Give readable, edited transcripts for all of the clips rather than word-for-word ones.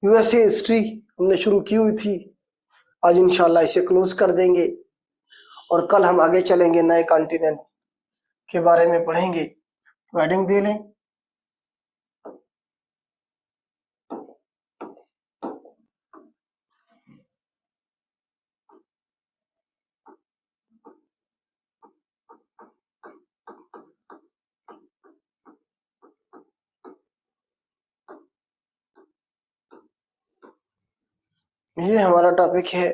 USA history हमने शुरू की हुई थी, आज इंशाल्लाह इसे क्लोज कर देंगे और कल हम आगे चलेंगे, नए कॉन्टिनेंट के बारे में पढ़ेंगे। तो हेडिंग दे लें। ये हमारा टॉपिक है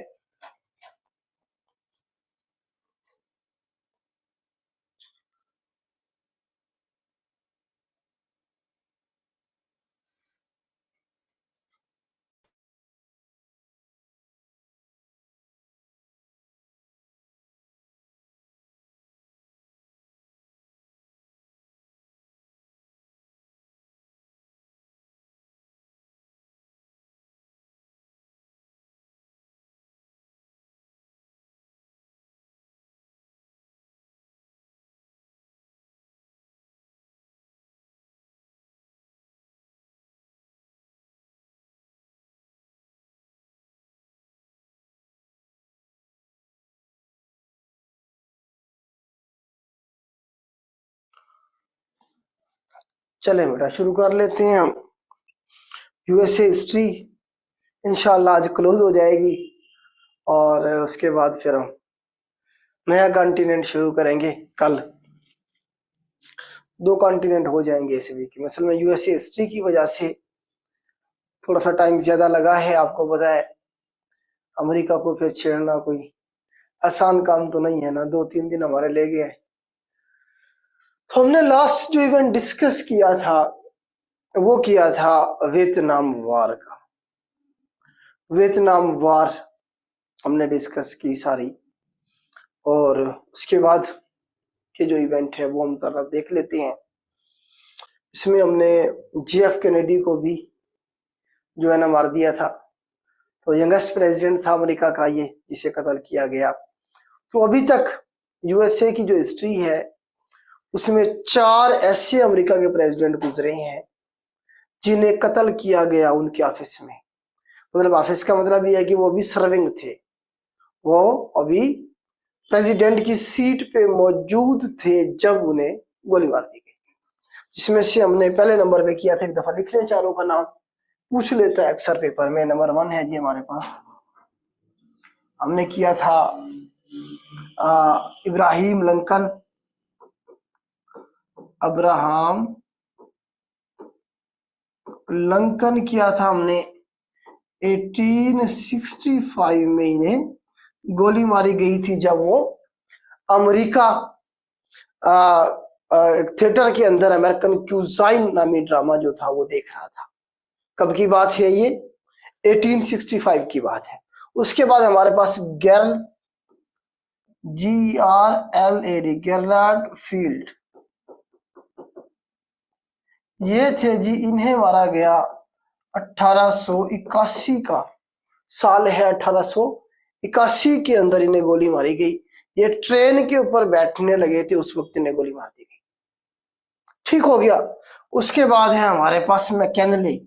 चले बेटा शुरू कर लेते हैं हम। यूएसए हिस्ट्री इंशाल्लाह आज क्लोज हो जाएगी और उसके बाद फिर हम नया कॉन्टिनेंट शुरू करेंगे कल। 2 कॉन्टिनेंट हो जाएंगे इस वीक में। असल में यूएसए हिस्ट्री की वजह से थोड़ा सा टाइम ज्यादा लगा है। आपको पता है अमेरिका को फिर छेड़ना कोई आसान काम तो नहीं है ना, 2-3 दिन हमारे ले गए। तो हमने लास्ट जो इवेंट डिस्कस किया था वो किया था वियतनाम वॉर का। वियतनाम वॉर हमने डिस्कस की सारी, और उसके बाद के जो इवेंट है वो हम जरा देख लेते हैं। इसमें हमने JF कैनेडी को भी जो है ना मार दिया था। तो यंगेस्ट प्रेसिडेंट था अमेरिका का ये, जिसे कत्ल किया गया। तो अभी तक यूएसए की जो हिस्ट्री है उसमें 4 ऐसे अमेरिका के प्रेसिडेंट गुजरे हैं जिन्हें कत्ल किया गया उनके ऑफिस में। मतलब ऑफिस का मतलब ये है कि वो अभी सर्विंग थे, वो अभी प्रेसिडेंट की सीट पे मौजूद थे जब उन्हें गोली मार दी गई। जिसमें से हमने पहले नंबर पे किया था, एक दफा लिख लें चारों का नाम, पूछ लेता है अक्सर पेपर में। नंबर 1 है जी हमारे पास, हमने किया था इब्राहिम लिंकन, अब्राहम लिंकन किया था हमने। 1865 में इन्हें गोली मारी गई थी जब वो अमेरिका थिएटर के अंदर अमेरिकन क्यूजाइन नामी ड्रामा जो था वो देख रहा था। कब की बात है ये? 1865 की बात है। उसके बाद हमारे पास GRLAD गेराल्ड फील्ड, ये थे जी, इन्हें मारा गया 1881 का साल है। 1881 के अंदर इन्हें गोली मारी गई। ये ट्रेन के ऊपर बैठने लगे थे उस वक्त इन्हें गोली मार दी गई। ठीक हो गया। उसके बाद है हमारे पास मैकेनले,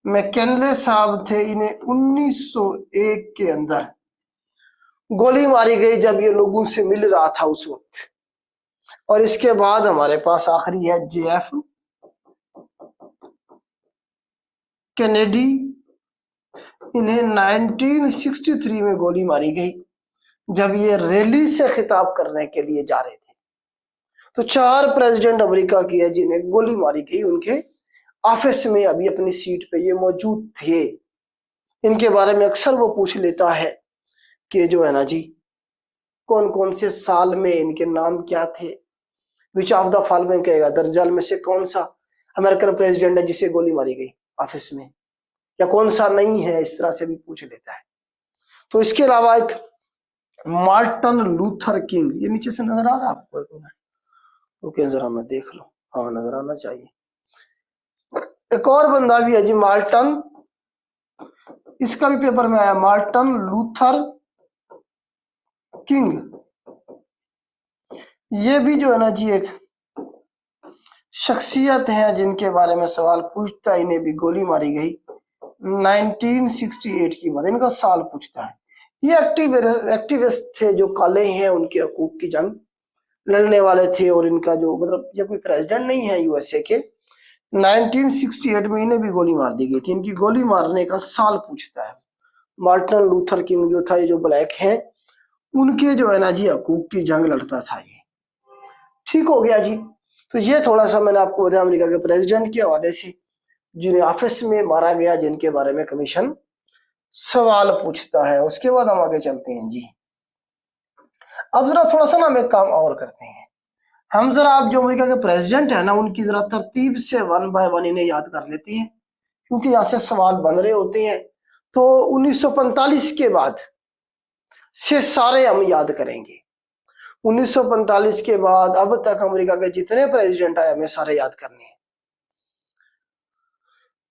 मैकेनले साहब थे, इन्हें 1901 के अंदर गोली मारी गई जब ये लोगों से मिल रहा था उस वक्त। और इसके बाद हमारे पास आखिरी है JF कैनेडी, इन्हें 1963 में गोली मारी गई जब ये रैली से खिताब करने के लिए जा रहे थे। तो 4 प्रेसिडेंट अमेरिका की है जिन्हें गोली मारी गई, उनके ऑफिस में अभी अपनी सीट पे ये मौजूद थे। इनके बारे में अक्सर वो पूछ लेता है कि जो है ना जी, कौन कौन से साल में इनके नाम क्या थे, विच ऑफ द फॉलोइंग कहेगा, दर्जन में से कौन सा अमेरिकन प्रेसिडेंट है जिसे गोली मारी गई ऑफिस में, या कौन सा नहीं है, इस तरह से भी पूछ लेता है। तो इसके अलावा एक मार्टिन लूथर किंग, ये नीचे से नजर आ रहा है आपको? ओके जरा मैं देख लूं, हाँ नजर आना चाहिए। एक और बंदा भी है जी, मार्टिन, इसका भी पेपर में आया, मार्टिन लूथर किंग। ये भी जो है ना जी एक शख्सियत हैं जिनके बारे में सवाल पूछता है, इन्हें भी गोली मारी गई 1968 की बात, इनका साल पूछता है। ये एक्टिविस्ट थे जो काले हैं, उनके हकूक की जंग लड़ने वाले थे, और इनका जो मतलब ये कोई प्रेसिडेंट नहीं है यूएसए के। 1968 में इन्हें भी गोली मार दी गई थी। इनकी गोली मारने का साल पूछता है। मार्टिन लूथर किंग जो था, ये जो ब्लैक हैं, उनके जो है ना जी हकूक की जंग लड़ता था ये। ठीक हो गया जी। तो ये थोड़ा सा मैंने आपको बताया अमेरिका के प्रेसिडेंट के हवाले से जिन्हें ऑफिस में मारा गया, जिनके बारे में कमीशन सवाल पूछता है। उसके बाद हम आगे चलते हैं जी। अब जरा थोड़ा सा ना हम एक काम और करते हैं, हम जरा आप जो अमेरिका के प्रेसिडेंट है ना, उनकी जरा तरतीब से 1 बाय 1 इन्हें याद कर लेते हैं, क्योंकि यहाँ से सवाल बन रहे होते हैं। तो 1945 के बाद से सारे हम याद करेंगे। 1945 के बाद अब तक अमेरिका के जितने प्रेसिडेंट आए हमें सारे याद करने हैं।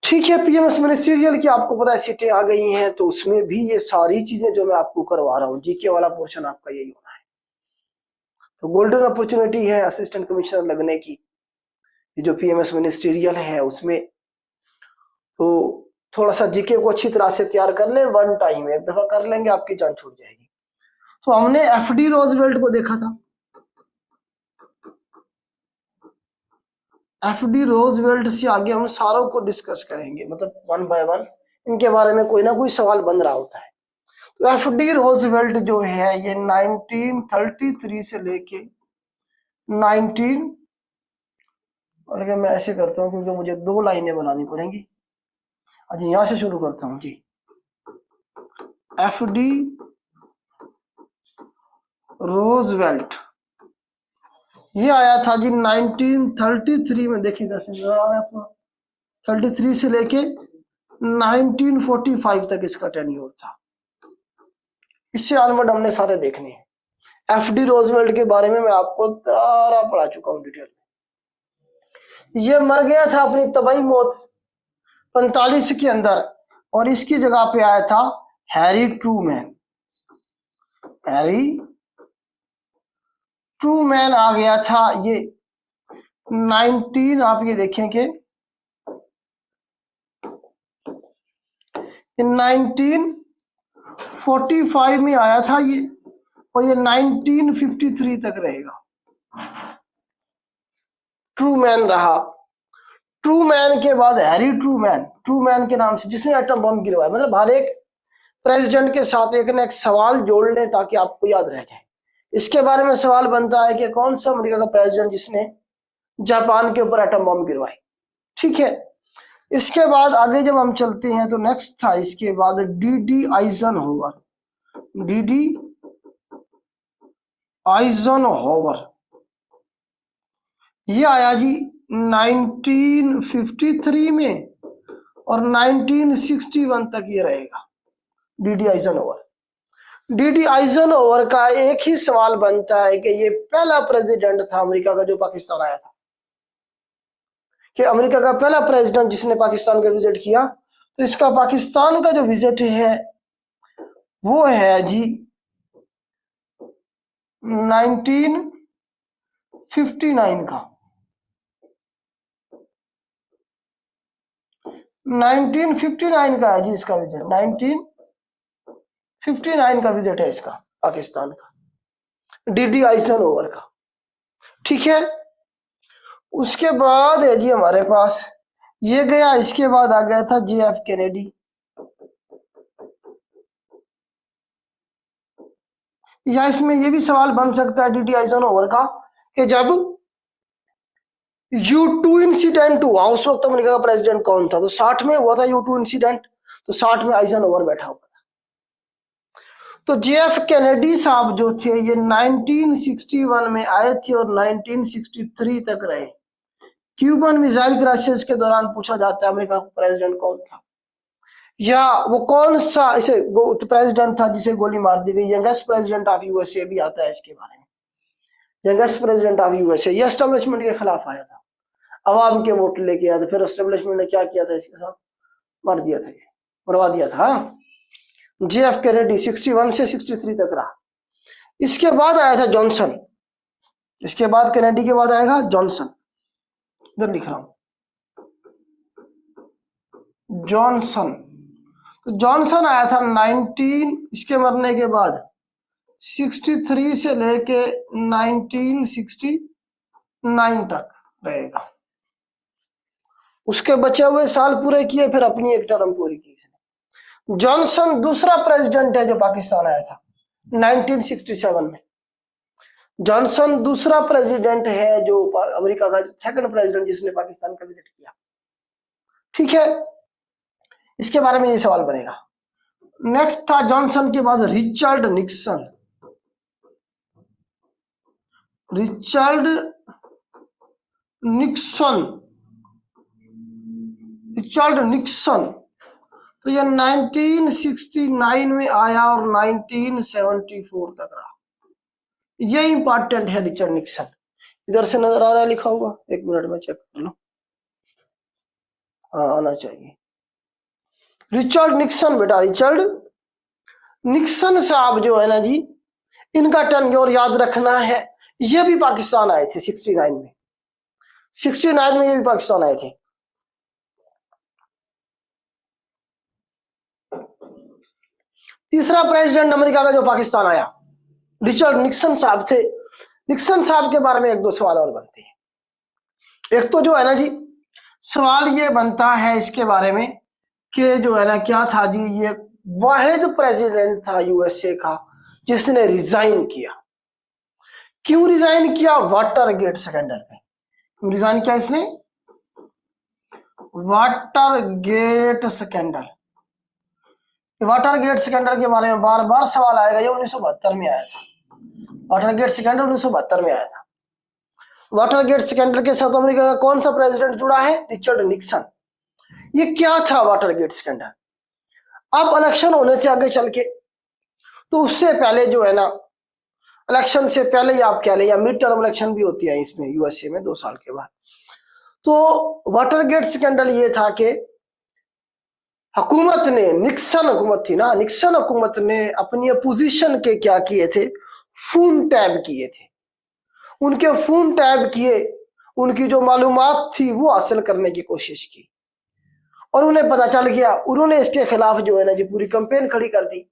ठीक है, पीएमएस मिनिस्ट्रियल की आपको पता है सीटें आ गई हैं, तो उसमें भी ये सारी चीजें जो मैं आपको करवा रहा हूँ, जीके वाला पोर्शन आपका यही होना है। तो गोल्डन अपॉर्चुनिटी है असिस्टेंट कमिश्नर लगने की, ये जो पीएमएस मिनिस्ट्रियल है उसमें। तो थोड़ा सा जीके को अच्छी तरह से तैयार कर लें, वन टाइम एक दफा कर लेंगे आपकी जान छूट जाएगी। तो हमने एफडी रोजवेल्ट को देखा था। एफडी रोजवेल्ट से आगे हम सारों को डिस्कस करेंगे, मतलब 1 बाय 1 इनके बारे में कोई ना कोई सवाल बन रहा होता है। तो एफडी रोजवेल्ट जो है ये 1933 से लेके 19 और अगर मैं ऐसे करता हूँ क्योंकि मुझे 2 लाइनें बनानी पड़ेंगी। अच्छा, यहां से शुरू करता हूँ जी। एफडी रोजवेल्ट ये आया था जी 1933 में। देखिएगा 33 से लेके 1945 तक इसका टेन्योर था। इससे ऑनवर्ड हमने सारे देखने हैं। एफडी रोजवेल्ट के बारे में मैं आपको सारा पढ़ा चुका हूं डिटेल में। ये मर गया था अपनी तबाही मौत 45 के अंदर, और इसकी जगह पे आया था हैरी ट्रूमैन। हैरी ट्रूमैन आ गया था ये 19 आप ये देखें कि 1945 में आया था ये, और ये 1953 तक रहेगा। ट्रूमैन रहा। ट्रूमैन के बाद हैरी ट्रूमैन, ट्रूमैन के नाम से जिसने एटम बम गिरवाया। मतलब हर एक प्रेसिडेंट के साथ एक ना एक सवाल जोड़ लें ताकि आपको याद रह जाए। इसके बारे में सवाल बनता है कि कौन सा अमेरिका का प्रेसिडेंट जिसने जापान के ऊपर एटम बम गिरवाई। ठीक है, इसके बाद आगे जब हम चलते हैं तो नेक्स्ट था इसके बाद डीडी आइजनहोवर। डीडी आइजनहोवर ये आया जी 1953 में, और 1961 तक ये रहेगा डीडी आइजनहोवर। डीडी आइजनहोवर का एक ही सवाल बनता है कि ये पहला प्रेसिडेंट था अमेरिका का जो पाकिस्तान आया था, कि अमेरिका का पहला प्रेसिडेंट जिसने पाकिस्तान का विजिट किया। तो इसका पाकिस्तान का जो विजिट है वो है जी 1959 का। 1959 का है जी इसका विजिट। 1959 का विजिट है इसका पाकिस्तान का, डीडी आइजनहोवर का। ठीक है, उसके बाद है जी हमारे पास ये गया। इसके बाद आ गया था JF कैनेडी। या इसमें ये भी सवाल बन सकता है डीडी आइजनहोवर का कि जब U2 इंसिडेंट हुआ उस वक्त अमेरिका का प्रेसिडेंट कौन था। तो 60 में हुआ था U2 इंसिडेंट, तो 60 में आइजनहोवर बैठा हुआ था। तो JF कैनेडी साहब जो थे ये 1961 में आए थे और 1963 तक रहे। क्यूबन मिसाइल क्राइसिस के दौरान पूछा जाता है अमेरिका का प्रेसिडेंट कौन था, या वो कौन सा इसे प्रेसिडेंट था जिसे गोली मार दी गई। यंगेस्ट प्रेसिडेंट ऑफ यूएसए भी आता है इसके बारे में। यंगेस्ट प्रेसिडेंट ऑफ यूएसए ये एस्टेब्लिशमेंट के खिलाफ आया था, अवाम के वोट लेके आया था। फिर एस्टेब्लिशमेंट ने क्या किया था, इसके साथ मार दिया था, मरवा दिया था। JF कैनेडी 61 से 63 तक रहा। इसके बाद आया था जॉनसन। इसके बाद कैनेडी के बाद आएगा जॉनसन। इधर लिख रहा हूं जॉनसन। तो जॉनसन आया था 19 इसके मरने के बाद 63 से लेके 1969 तक रहेगा। उसके बचे हुए साल पूरे किए, फिर अपनी एक टर्म पूरी की इसने। जॉनसन दूसरा प्रेसिडेंट है जो पाकिस्तान आया था 1967 में। जॉनसन दूसरा प्रेसिडेंट है जो अमेरिका का सेकंड प्रेसिडेंट जिसने पाकिस्तान का विजिट किया। ठीक है, इसके बारे में ये सवाल बनेगा। नेक्स्ट था जॉनसन के बाद रिचर्ड निक्सन। रिचर्ड निक्सन तो ये 1969 में आया और 1974 तक रहा। ये इंपॉर्टेंट है रिचर्ड निक्सन। इधर से नजर आ रहा है लिखा हुआ? एक मिनट में चेक कर लो। हाँ, आना चाहिए। रिचर्ड निक्सन बेटा, रिचर्ड निक्सन साहब जो है ना जी, इनका टर्न याद रखना है। ये भी पाकिस्तान आए थे 69 में। 69 में ये भी पाकिस्तान आए थे। तीसरा प्रेसिडेंट अमेरिका का जो पाकिस्तान आया रिचर्ड निक्सन साहब थे। निक्सन साहब के बारे में एक दो सवाल और बनते हैं। एक तो जो है ना जी, सवाल ये बनता है इसके बारे में कि जो है ना क्या था जी, ये वाहिद प्रेसिडेंट था यूएसए का जिसने रिजाइन किया। क्यों रिजाइन किया? वाटरगेट स्कैंडल पे। क्यों रिजाइन किया इसने? Watergate scandal. वाटरगेट स्कैंडल के बारे में बार बार सवाल आएगा। ये 1972 में आया था। वाटरगेट स्कैंडल 1972 में आया था। वाटरगेट स्कैंडल के साथ अमेरिका का कौन सा प्रेसिडेंट जुड़ा है? Richard Nixon. ये क्या था वाटरगेट स्कैंडल? अब इलेक्शन होने थे आगे चल के, तो उससे पहले जो है ना, इलेक्शन से पहले ही आप कह लें, या मिड टर्म इलेक्शन भी होती है इसमें यूएसए में 2 साल के बाद। तो वाटरगेट स्कैंडल ये था कि हुकूमत ने, निक्सन हुकूमत थी ना, निक्सन हुकूमत ने अपनी अपोजिशन के क्या किए थे? फोन टैप किए थे। उनके फोन टैप किए, उनकी जो मालूमात थी वो हासिल करने की कोशिश की और उन्हें पता चल गया। उन्होंने इसके खिलाफ जो है ना जी पूरी कैंपेन खड़ी कर दी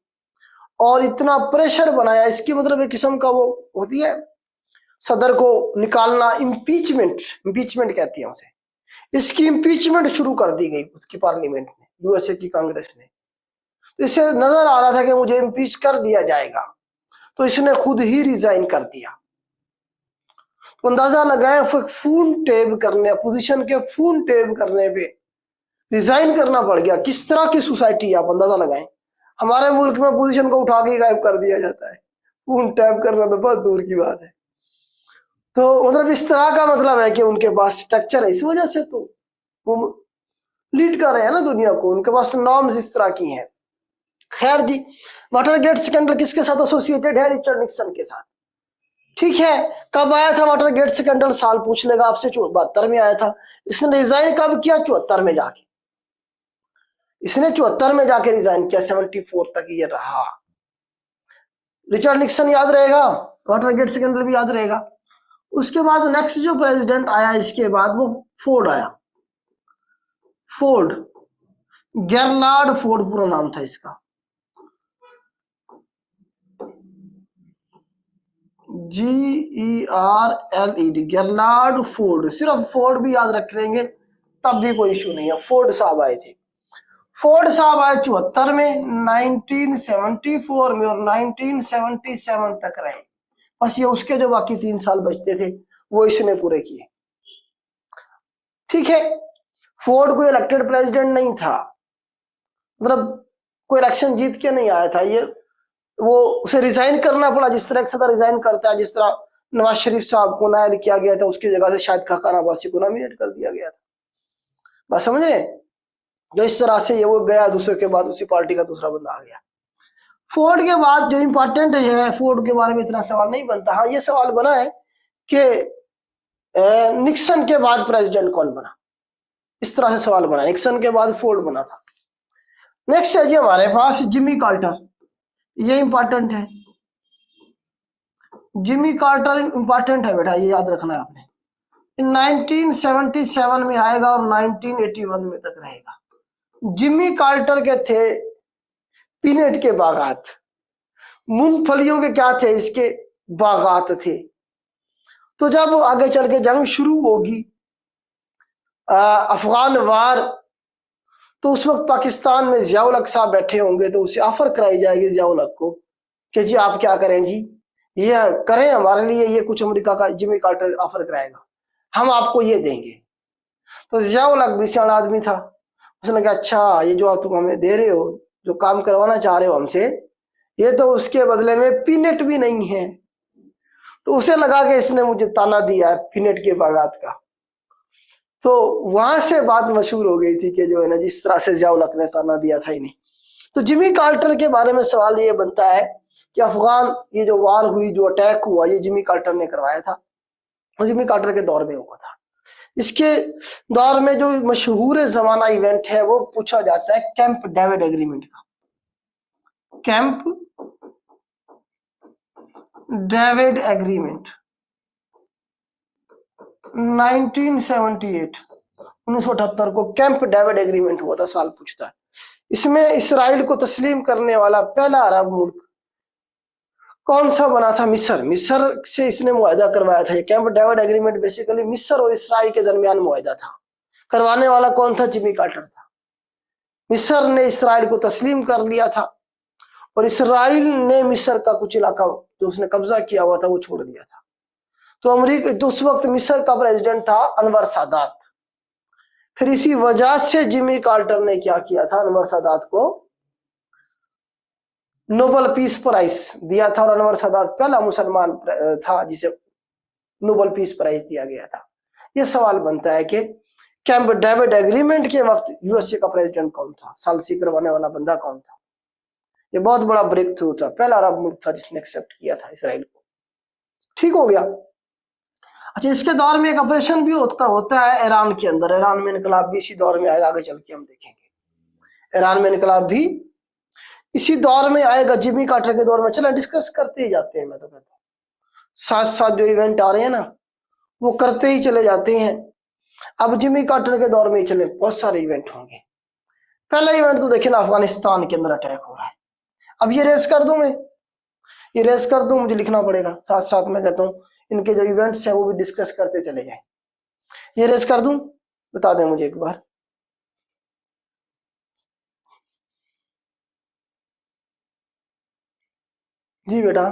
और इतना प्रेशर बनाया। इसकी मतलब एक किस्म का वो होती है सदर को निकालना, इम्पीचमेंट कहती है उसे। इसकी इम्पीचमेंट शुरू कर दी गई उसकी पार्लियामेंट में, यूएसए की कांग्रेस ने। तो इसे नजर आ रहा था कि मुझे इम्पीच कर दिया जाएगा, तो इसने खुद ही रिजाइन कर दिया। तो अंदाजा लगाए फोन टैप करने, अपोजिशन के फोन टैप करने पे रिजाइन करना पड़ गया। किस तरह की सोसाइटी आप अंदाजा लगाएं। हमारे मुल्क में अपोजिशन को उठा के गायब कर दिया जाता है। फोन टैप करना तो बहुत दूर की बात है। तो मतलब इस तरह का मतलब है कि उनके पास स्ट्रक्चर है, इस वजह से तो वो लीड कर रहे हैं ना दुनिया को, उनके पास नॉर्म्स इस तरह की हैं। खैर जी, वाटरगेट स्कैंडल किसके साथ एसोसिएटेड है? रिचर्ड निक्सन के साथ। ठीक है, कब आया था वाटरगेट स्कैंडल? साल पूछ लेगा आपसे, 72 में आया था। इसने रिजाइन कब किया? 74 में जाके। इसने 74 में जाके रिजाइन किया, 74 तक ये रहा। रिचर्ड निक्सन याद रहेगा, वाटरगेट स्कैंडल भी याद रहेगा। उसके बाद नेक्स्ट जो प्रेसिडेंट आया इसके बाद वो फोर्ड आया। फोर्ड, गेरलार्ड फोर्ड पूरा नाम था इसका। GERLED, Gerald Ford. सिर्फ फोर्ड भी याद रख लेंगे तब भी कोई इशू नहीं है। फोर्ड साहब आए थे। फोर्ड साहब आए 74 में, 1974 में और 1977 तक रहे। बस ये उसके जो बाकी 3 साल बचते थे वो इसने पूरे किए। ठीक है, फोर्ड कोई इलेक्टेड प्रेसिडेंट नहीं था, मतलब कोई इलेक्शन जीत के नहीं आया था ये। वो उसे रिजाइन करना पड़ा, जिस तरह एक सदर रिजाइन करता है, जिस तरह नवाज शरीफ साहब को नायल किया गया था, उसकी जगह से शाहिद खाकान अब्बासी को नॉमिनेट कर दिया गया था। बात समझ रहे? जो इस तरह से ये वो गया, दूसरे के बाद उसी पार्टी का दूसरा बंदा आ गया। फोर्ड के बाद जो इंपॉर्टेंट है, फोर्ड के बारे में इतना सवाल नहीं बनता। हाँ, ये सवाल बना है कि निक्सन के बाद प्रेसिडेंट कौन बना, इस तरह से सवाल बना। निक्सन के बाद फोर्ड बना था। नेक्स्ट है जी हमारे पास जिमी कार्टर। ये इंपॉर्टेंट है, जिमी कार्टर इंपॉर्टेंट है बेटा, ये याद रखना है आपने। 1977 में आएगा और 1981 में तक रहेगा। जिमी कार्टर के थे पीनट के बागात, मूंगफलियों के क्या थे, इसके बागात थे। तो जब आगे चल के जंग शुरू होगी अफगान वार, तो उस वक्त पाकिस्तान में जियाउल हक साहब बैठे होंगे, तो उसे ऑफर कराई जाएगी जियाउल हक को कि जी आप क्या करें जी, ये करें हमारे लिए, ये कुछ अमेरिका का जिमी कार्टर ऑफर कराएगा, हम आपको ये देंगे। तो जियाउल हक भी सियाना आदमी था, उसने कहा अच्छा ये जो तुम हमें दे रहे हो, जो काम करवाना चाह रहे हो हमसे, ये तो उसके बदले में पीनट भी नहीं है। तो उसे लगा कि इसने मुझे ताना दिया है पीनट के बागात का। तो वहां से बात मशहूर हो गई थी कि जो है ना, जिस तरह से जियाउल हक ने ताना दिया था इन्हें। तो जिमी कार्टर के बारे में सवाल ये बनता है कि अफगान ये जो वार हुई, जो अटैक हुआ, ये जिमी कार्टर ने करवाया था और जिमी कार्टर के दौर में हुआ था। इसके दौर में जो मशहूर जमाना इवेंट है वो पूछा जाता है कैंप डेविड एग्रीमेंट का। कैंप डेविड एग्रीमेंट 1978 को कैंप डेविड एग्रीमेंट हुआ था, साल पूछता है। इसमें इसराइल को तस्लीम करने वाला पहला अरब मुल्क कौन सा बना था? मिस्र। मिस्र से इसने मुआहदा करवाया था। ये कैंप डेविड एग्रीमेंट बेसिकली मिस्र और इसराइल के दरमियान मुआहदा था। करवाने वाला कौन था? जिमी कार्टर था। मिस्र ने इसराइल को तस्लीम कर लिया था और इसराइल ने मिस्र का कुछ इलाका जो उसने कब्जा किया हुआ था वो छोड़ दिया था। तो अमेरिका, तो उस वक्त मिस्र का प्रेसिडेंट था अनवर सादात। फिर इसी वजह से जिमी कार्टर ने क्या किया था, अनवर सादात को नोबेल पीस प्राइज दिया था और अनवर सादात पहला मुसलमान था जिसे नोबेल पीस प्राइज दिया गया था। यह सवाल बनता है कि कैंप डेविड एग्रीमेंट के वक्त यूएसए का प्रेसिडेंट कौन था, सालसी करवाने वाला बंदा कौन था? ये बहुत बड़ा ब्रेक थ्रू था, पहला अरब मुल्क था जिसने एक्सेप्ट किया था इसराइल को। ठीक हो गया। अच्छा, इसके दौर में एक ऑपरेशन भी होता है ईरान के अंदर। ईरान में इनकलाब भी इसी दौर में आएगा, आगे चल के हम देखेंगे। ईरान में इनकलाब भी इसी दौर में आएगा, जिमी कार्टर के दौर में। चलो डिस्कस करते ही जाते हैं, मैं तो कहता हूँ साथ साथ जो इवेंट आ रहे हैं ना वो करते ही चले जाते हैं। अब जिमी कार्टर के दौर में ही चले, बहुत सारे इवेंट होंगे। पहला इवेंट तो देखिए ना, अफगानिस्तान के अंदर अटैक हो रहा है। अब ये रेस कर दूं मैं, ये रेस कर दूं, मुझे लिखना पड़ेगा साथ साथ। मैं कहता हूँ इनके जो इवेंट्स हैं वो भी डिस्कस करते चले जाए। ये रेस कर दूं, बता दें मुझे एक बार। जी बेटा,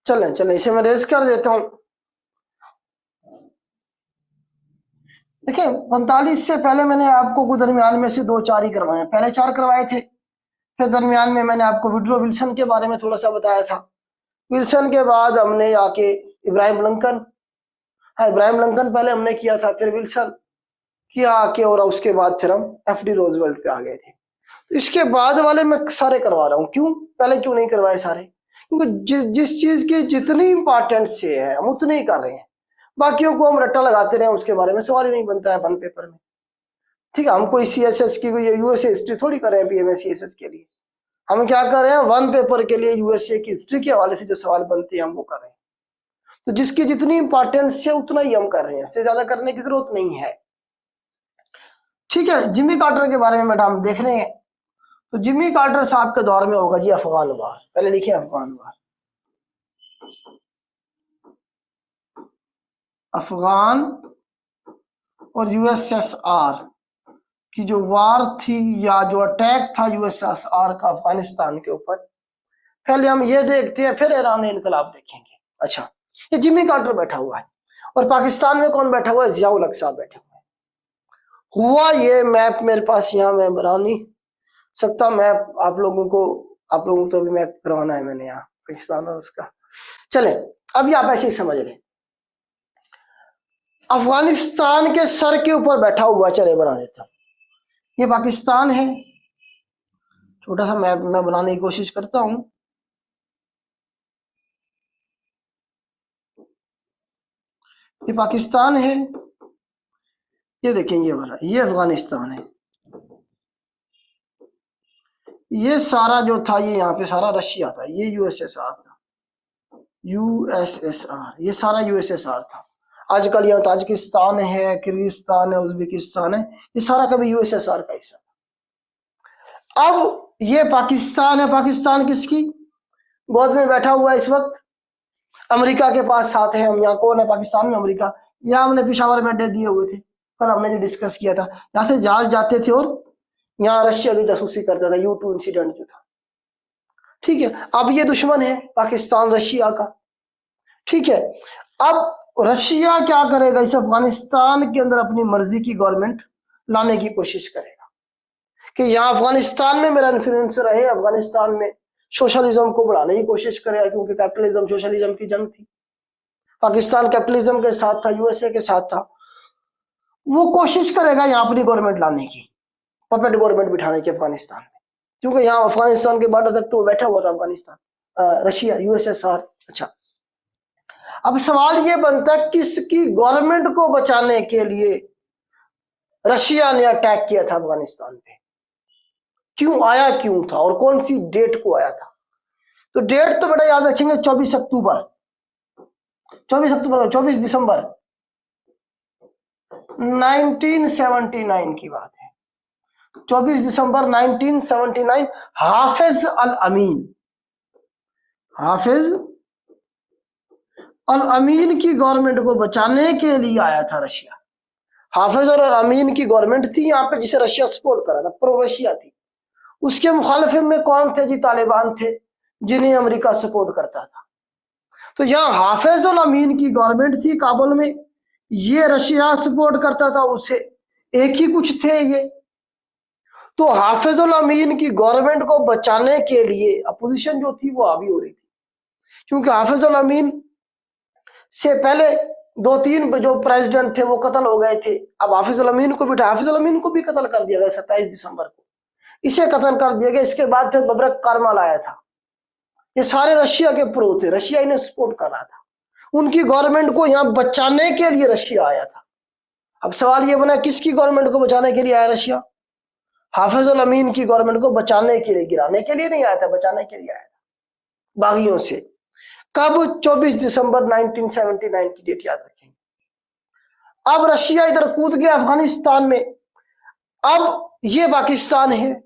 चलें चलें, इसे मैं रेस कर देता हूं। देखिए 45 से पहले मैंने आपको कुछ दरमियान में से 2-4 ही करवाए, पहले 4 करवाए थे। फिर दरमियान में मैंने आपको वुडरो विल्सन के बारे में थोड़ा सा बताया था। विल्सन के बाद हमने आके इब्राहिम लिंकन, हाँ इब्राहिम लिंकन पहले हमने किया था, फिर विल्सन किया आके, और उसके बाद फिर हम एफडी रोजवेल्ट पे आ गए थे। तो इसके बाद वाले मैं सारे करवा रहा हूँ। क्यों? पहले क्यों नहीं करवाए सारे? क्योंकि जिस चीज की जितनी इंपॉर्टेंस है हम उतने ही कर रहे हैं, बाकियों को हम रट्टा लगाते रहे उसके बारे में सवाल ही नहीं बनता है वन पेपर में। ठीक है, हम कोई सीएसएस की यूएसए हिस्ट्री थोड़ी कर रहे हैं पीएमए सीएसएस के लिए। हम क्या कर रहे हैं, वन पेपर के लिए यूएसए की हिस्ट्री के हवाले से जो सवाल बनते हैं हम वो कर रहे हैं। तो जिसकी जितनी इंपॉर्टेंस है उतना ही हम कर रहे हैं, इससे ज्यादा करने की जरूरत नहीं है। ठीक है, जिमी कार्टर के बारे में बेटा हम देख रहे हैं। तो जिमी कार्टर साहब के दौर में होगा जी अफगान वार। पहले लिखिए अफगान वार। अफगान और यूएसएसआर की जो वार थी या जो अटैक था यूएसएसआर का अफगानिस्तान के ऊपर, पहले हम ये देखते हैं, फिर ईरान इनकलाब देखेंगे। अच्छा, ये जिमी कार्टर बैठा हुआ है और पाकिस्तान में कौन बैठा हुआ है? जियाउल हक साहब बैठे हुए हैं। हुआ ये मैप मेरे पास यहाँ, मैं बना नहीं सकता मैप आप लोगों को तो अभी मैप करवाना है मैंने यहाँ पाकिस्तान और उसका। चले अभी आप ऐसे ही समझ लें, अफगानिस्तान के सर के ऊपर बैठा हुआ, चले बना देता हूं। ये पाकिस्तान है, छोटा सा मैप मैं बनाने की कोशिश करता हूं। ये पाकिस्तान है, ये देखें ये वाला, ये अफगानिस्तान है। ये सारा जो था ये यहाँ पे सारा रशिया था, ये यूएसएसआर था। यूएसएसआर, ये सारा यूएसएसआर था। आजकल यहाँ ताजिकिस्तान है, किर्गिस्तान है, उज्बेकिस्तान है, ये सारा कभी यूएसएसआर का हिस्सा था। अब ये पाकिस्तान है, पाकिस्तान किसकी गोद में बैठा हुआ है इस वक्त? अमेरिका के पास साथ है। हम यहाँ कौन है पाकिस्तान में? अमेरिका। यहाँ हमने पिशावर में अड्डे दिए हुए थे, कल हमने जो डिस्कस किया था। यहाँ से जहाज जाते थे और यहाँ रशिया भी जासूसी करता था, U2 इंसिडेंट जो था। ठीक है, अब ये दुश्मन है पाकिस्तान रशिया का। ठीक है, अब रशिया क्या करेगा? इस अफगानिस्तान के अंदर अपनी मर्जी की गवर्नमेंट लाने की कोशिश करेगा कि यहाँ अफगानिस्तान में मेरा इन्फ्लुएंस रहे, अफगानिस्तान में सोशलिज्म को बढ़ाने की कोशिश करेगा, क्योंकि कैपिटलिज्म सोशलिज्म की जंग थी। पाकिस्तान कैपिटलिज्म के साथ था, यूएसए के साथ था। वो कोशिश करेगा यहाँ अपनी गवर्नमेंट लाने की, पपेट गवर्नमेंट बिठाने की अफगानिस्तान में, क्योंकि यहाँ अफगानिस्तान के बॉर्डर तक तो बैठा हुआ था अफगानिस्तान, रशिया, यूएसएसआर। अच्छा, अब सवाल ये बनता है किसकी गवर्नमेंट को बचाने के लिए रशिया ने अटैक किया था अफगानिस्तान पे? क्यों आया, क्यों था, और कौन सी डेट को आया था? तो डेट तो बेटा याद रखेंगे, 24 अक्टूबर, 24 दिसंबर 1979 की बात है। 24 दिसंबर 1979 हाफिज अल अमीन की गवर्नमेंट को बचाने के लिए आया था रशिया। हाफिज और अमीन की गवर्नमेंट थी यहाँ पे, जिसे रशिया सपोर्ट कर रहा था, प्रो रशिया थी। उसके मुखालिफिन में कौन थे जी? तालिबान थे, जिन्हें अमेरिका सपोर्ट करता था। तो यहाँ हाफिज और अमीन की गवर्नमेंट थी काबुल में, ये रशिया सपोर्ट करता था उसे, एक ही कुछ थे ये। तो हाफिज और अमीन की गवर्नमेंट को बचाने के लिए अपोजिशन जो थी वो हावी हो रही थी, क्योंकि हाफिज और अमीन से पहले 2-3 जो प्रेसिडेंट थे वो कत्ल हो गए थे। अब हाफिज अल अमीन को भी कत्ल कर दिया गया 27 दिसंबर को, इसे कत्ल कर दिया गया। इसके बाद फिर बबरक कारमल आया था। ये सारे रशिया के प्रो थे, रशिया इन्हें सपोर्ट कर रहा था। उनकी गवर्नमेंट को यहाँ बचाने के लिए रशिया आया था। अब सवाल ये बना किसकी गवर्नमेंट को बचाने के लिए आया रशिया? हाफिज अल अमीन की गवर्नमेंट को बचाने के लिए, गिराने के लिए नहीं आया था, बचाने के लिए आया था बागियों से। कब? 24 दिसंबर 1979 की डेट याद रखेंगे। अब रशिया इधर कूद गया अफगानिस्तान में। अब ये पाकिस्तान है।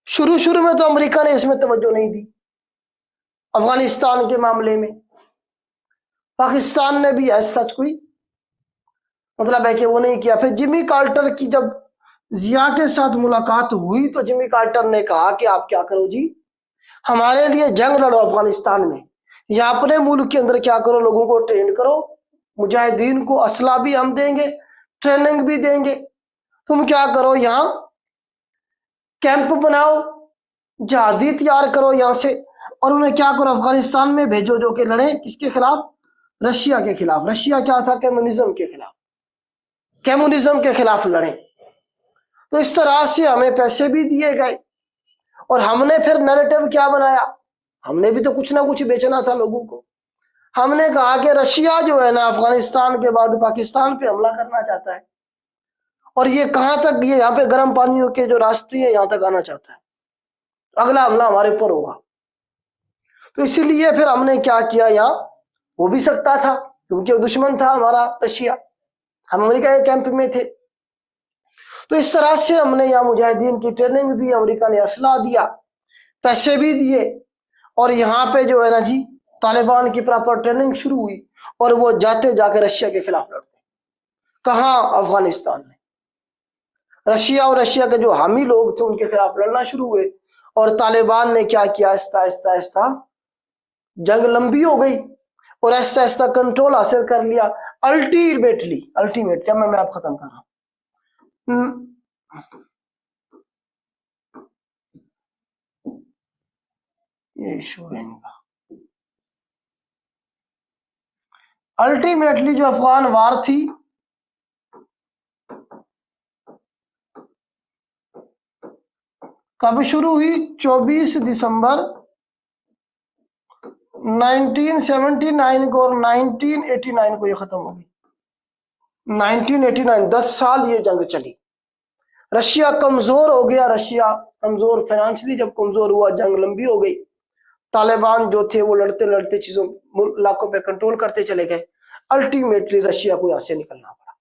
शुरू में तो अमेरिका ने इसमें तवज्जो नहीं दी अफगानिस्तान के मामले में। पाकिस्तान ने भी ऐसा कोई मतलब है कि वो नहीं किया। फिर जिमी कार्टर की जब जिया के साथ मुलाकात हुई तो जिमी कार्टर ने कहा कि आप क्या करो जी, हमारे लिए जंग लड़ो अफगानिस्तान में, या अपने मुल्क के अंदर क्या करो, लोगों को ट्रेन करो, मुजाहिदीन को असला भी हम देंगे, ट्रेनिंग भी देंगे। तुम क्या करो, यहाँ कैंप बनाओ, जहादी तैयार करो यहाँ से, और उन्हें क्या करो अफगानिस्तान में भेजो, जो कि लड़े किसके खिलाफ? रशिया के खिलाफ। रशिया क्या था? कम्युनिज्म के खिलाफ, कम्युनिज्म के खिलाफ लड़े। तो इस तरह से हमें पैसे भी दिए गए और हमने फिर नैरेटिव क्या बनाया? हमने भी तो कुछ ना कुछ बेचना था लोगों को। हमने कहा कि रशिया जो है ना अफगानिस्तान के बाद पाकिस्तान पे हमला करना चाहता है, और ये कहां तक, ये यहाँ पे गर्म पानियों के जो रास्ते हैं यहाँ तक आना चाहता है, अगला हमला हमारे ऊपर होगा। तो इसीलिए फिर हमने क्या किया, यहाँ हो भी सकता था क्योंकि दुश्मन था हमारा रशिया, हम अमेरिका के कैंप में थे। तो इस तरह से हमने यहाँ मुजाहिदीन की ट्रेनिंग दी, अमेरिका ने असला दिया, पैसे भी दिए, और यहाँ पे जो है ना जी तालिबान की प्रॉपर ट्रेनिंग शुरू हुई, और वो जाते जाके रशिया के खिलाफ लड़ते। कहाँ? अफगानिस्तान में। रशिया और रशिया के जो हामी लोग थे उनके खिलाफ लड़ना शुरू हुए, और तालिबान ने क्या किया, आहिस्ता आहिस्ता आहिस्ता जंग लंबी हो गई और आहिस्ता आहिस्ता कंट्रोल हासिल कर लिया। अल्टीमेटली क्या मैं आप खत्म कर रहा हूं। ये इशू है इनका। अल्टीमेटली जो अफगान वार थी कब शुरू हुई? 24 दिसंबर 1979 को, और 1989 को ये खत्म हो गई। 1989 10 साल ये जंग चली। रशिया कमजोर हो गया, रशिया कमजोर फाइनेंशियली जब कमजोर हुआ, जंग लंबी हो गई, तालिबान जो थे वो लड़ते लड़ते चीजों इलाकों पे कंट्रोल करते चले गए। अल्टीमेटली रशिया को यहाँ से निकलना पड़ा।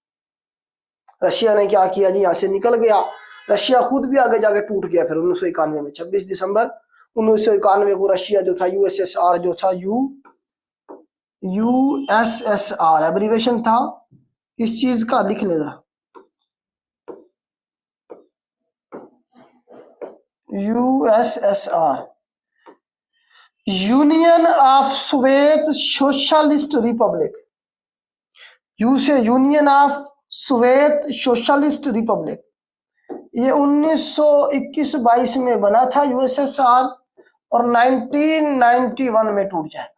रशिया ने क्या किया जी, यहाँ से निकल गया। रशिया खुद भी आगे जाके टूट गया। फिर 1991 में 26 दिसंबर 1991 को रशिया जो था यूएसएसआर जो था यूएसएसआर एब्रीवेशन था इस चीज का, लिख लेगा USSR, union of soviet socialist republic. U से union of soviet socialist republic. ये 1921-22 में बना था यूएसएसआर और 1991 में टूट जाएगा।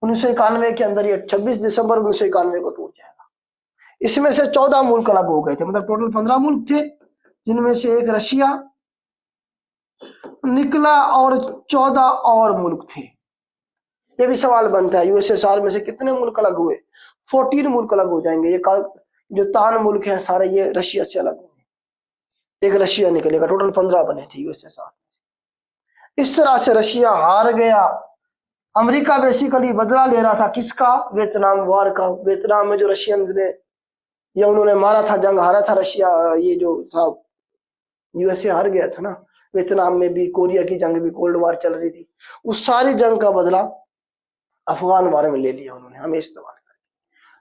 1991 के अंदर ये 26 दिसंबर 1991 को टूट जाएगा। इसमें से 14 मुल्क अलग हो गए थे, मतलब टोटल 15 मुल्क थे, जिनमें से एक रशिया निकला और 14 और मुल्क थे। ये भी सवाल बनता है यूएसएसआर में से कितने मुल्क अलग हुए? 14 मुल्क अलग हो जाएंगे। ये जो तान मुल्क हैं सारे ये रशिया से अलग हुए, एक रशिया निकलेगा। टोटल 15 बने थे यूएसएसआर। इस तरह से रशिया हार गया। अमेरिका बेसिकली बदला ले रहा था किसका? वियतनाम वॉर का। वियतनाम में जो रशियंस ने या उन्होंने मारा था, जंग हारा था रशिया, ये जो था यूएसए हार गया था ना। वियतनाम में भी, कोरिया की जंग भी, कोल्ड वार चल रही थी, उस सारी जंग का बदला अफगान वार में ले लिया उन्होंने, हमें इस्तेमाल करके।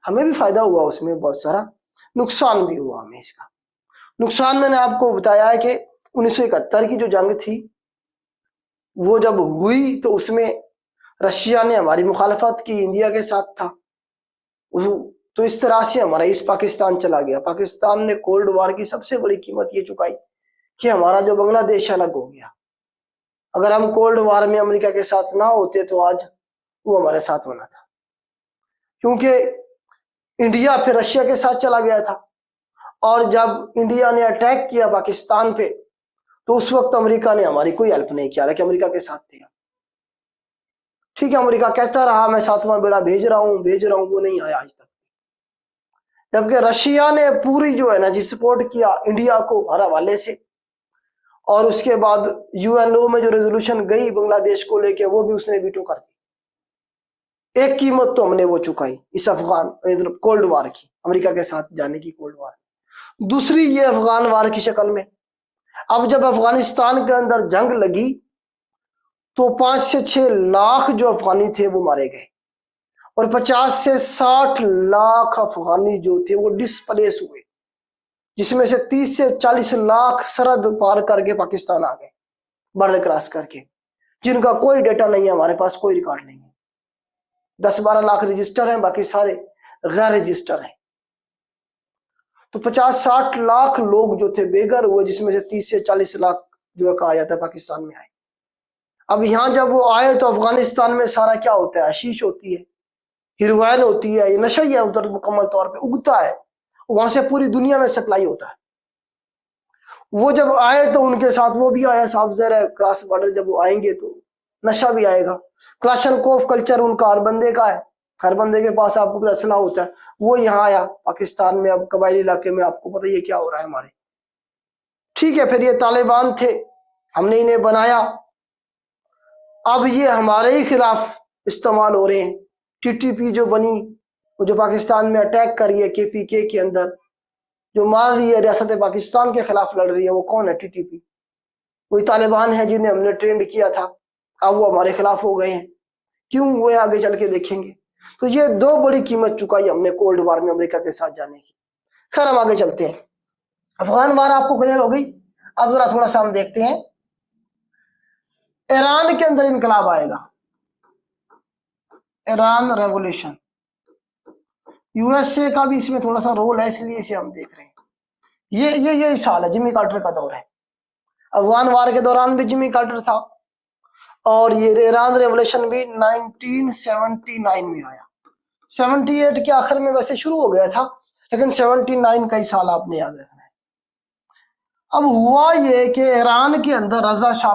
हमें भी फायदा हुआ उसमें, बहुत सारा नुकसान भी हुआ हमें इसका। नुकसान मैंने आपको बताया है कि 1971 की जो जंग थी वो जब हुई तो उसमें रशिया ने हमारी मुखालफत की, इंडिया के साथ था। तो इस तरह से हमारा ईस्ट पाकिस्तान चला गया। पाकिस्तान ने कोल्ड वार की सबसे बड़ी कीमत ये चुकाई कि हमारा जो बांग्लादेश अलग हो गया। अगर हम कोल्ड वार में अमेरिका के साथ ना होते तो आज वो हमारे साथ होना था, क्योंकि इंडिया फिर रशिया के साथ चला गया था। और जब इंडिया ने अटैक किया पाकिस्तान पे तो उस वक्त अमेरिका ने हमारी कोई हेल्प नहीं किया, लेकिन अमेरिका के साथ थे। ठीक है, अमेरिका कहता रहा मैं 7वां बेड़ा भेज रहा हूं, वो नहीं आया आज तक। जबकि रशिया ने पूरी जो है ना जी सपोर्ट किया इंडिया को हर हवाले से। और उसके बाद यूएनओ में जो रेजोल्यूशन गई बांग्लादेश को लेके वो भी उसने वीटो कर दी। एक कीमत तो हमने वो चुकाई इस अफगान कोल्ड वार की, अमेरिका के साथ जाने की कोल्ड वार। दूसरी ये अफगान वार की शक्ल में, अब जब अफगानिस्तान के अंदर जंग लगी तो 5 से 6 लाख जो अफगानी थे वो मारे गए और 50 से 60 लाख अफगानी जो थे वो डिस्प्लेस हुए, जिसमें से 30 से 40 लाख सरहद पार करके पाकिस्तान आ गए, बॉर्डर क्रॉस करके, जिनका कोई डेटा नहीं है, हमारे पास कोई रिकॉर्ड नहीं है। 10-12 लाख रजिस्टर हैं, बाकी सारे गैर रजिस्टर हैं। तो 50-60 लाख लोग जो थे बेघर हुए, जिसमें से 30 से 40 लाख जो कहा जाता है पाकिस्तान में आए। अब यहां जब वो आए तो अफगानिस्तान में सारा क्या होता है? आशीष होती है, हिरोइन होती है, ये नशा ही है उधर मुकम्मल तौर पे उगता है, वहां से पूरी दुनिया में सप्लाई होता है। वो जब आए तो उनके साथ वो भी आया, साफ ज़ाहिर है क्रॉस बॉर्डर जब वो आएंगे तो नशा भी आएगा। क्लाशनकोफ कल्चर उनका हर बंदे का है, हर बंदे के पास आपको पता असला होता है। वो यहाँ आया पाकिस्तान में, अब कबायली इलाके में आपको पता ही है क्या हो रहा है हमारे। ठीक है, फिर ये तालिबान थे, हमने इन्हें बनाया, अब ये हमारे ही खिलाफ इस्तेमाल हो रहे हैं। टीटीपी जो बनी, वो जो पाकिस्तान में अटैक कर रही है केपीके के अंदर, जो मार रही है, रियासत पाकिस्तान के खिलाफ लड़ रही है, वो कौन है? टीटीपी। वही तालिबान है जिन्हें हमने ट्रेंड किया था, अब वो हमारे खिलाफ हो गए हैं। क्यों हुए आगे चल के देखेंगे। तो ये 2 बड़ी कीमत चुकाई हमने कोल्ड वार में अमेरिका के साथ जाने की। खैर हम आगे चलते हैं। अफगान वार आपको क्लियर हो गई। अब जरा थोड़ा सा हम देखते हैं, ईरान के अंदर इनकलाब आएगा, ईरान रेवोल्यूशन। यूएसए का भी इसमें थोड़ा सा रोल है, इसलिए इसे हम देख रहे हैं। ये साल है जिमी कार्टर का दौर है। अफगान वार के दौरान भी जिमी कार्टर था और ये ईरान रेवोल्यूशन भी 1979 में आया। 78 के आखिर में वैसे शुरू हो गया था, लेकिन 79 का ही साल आपने याद रखना है। अब हुआ ये कि ईरान के अंदर रजा शाह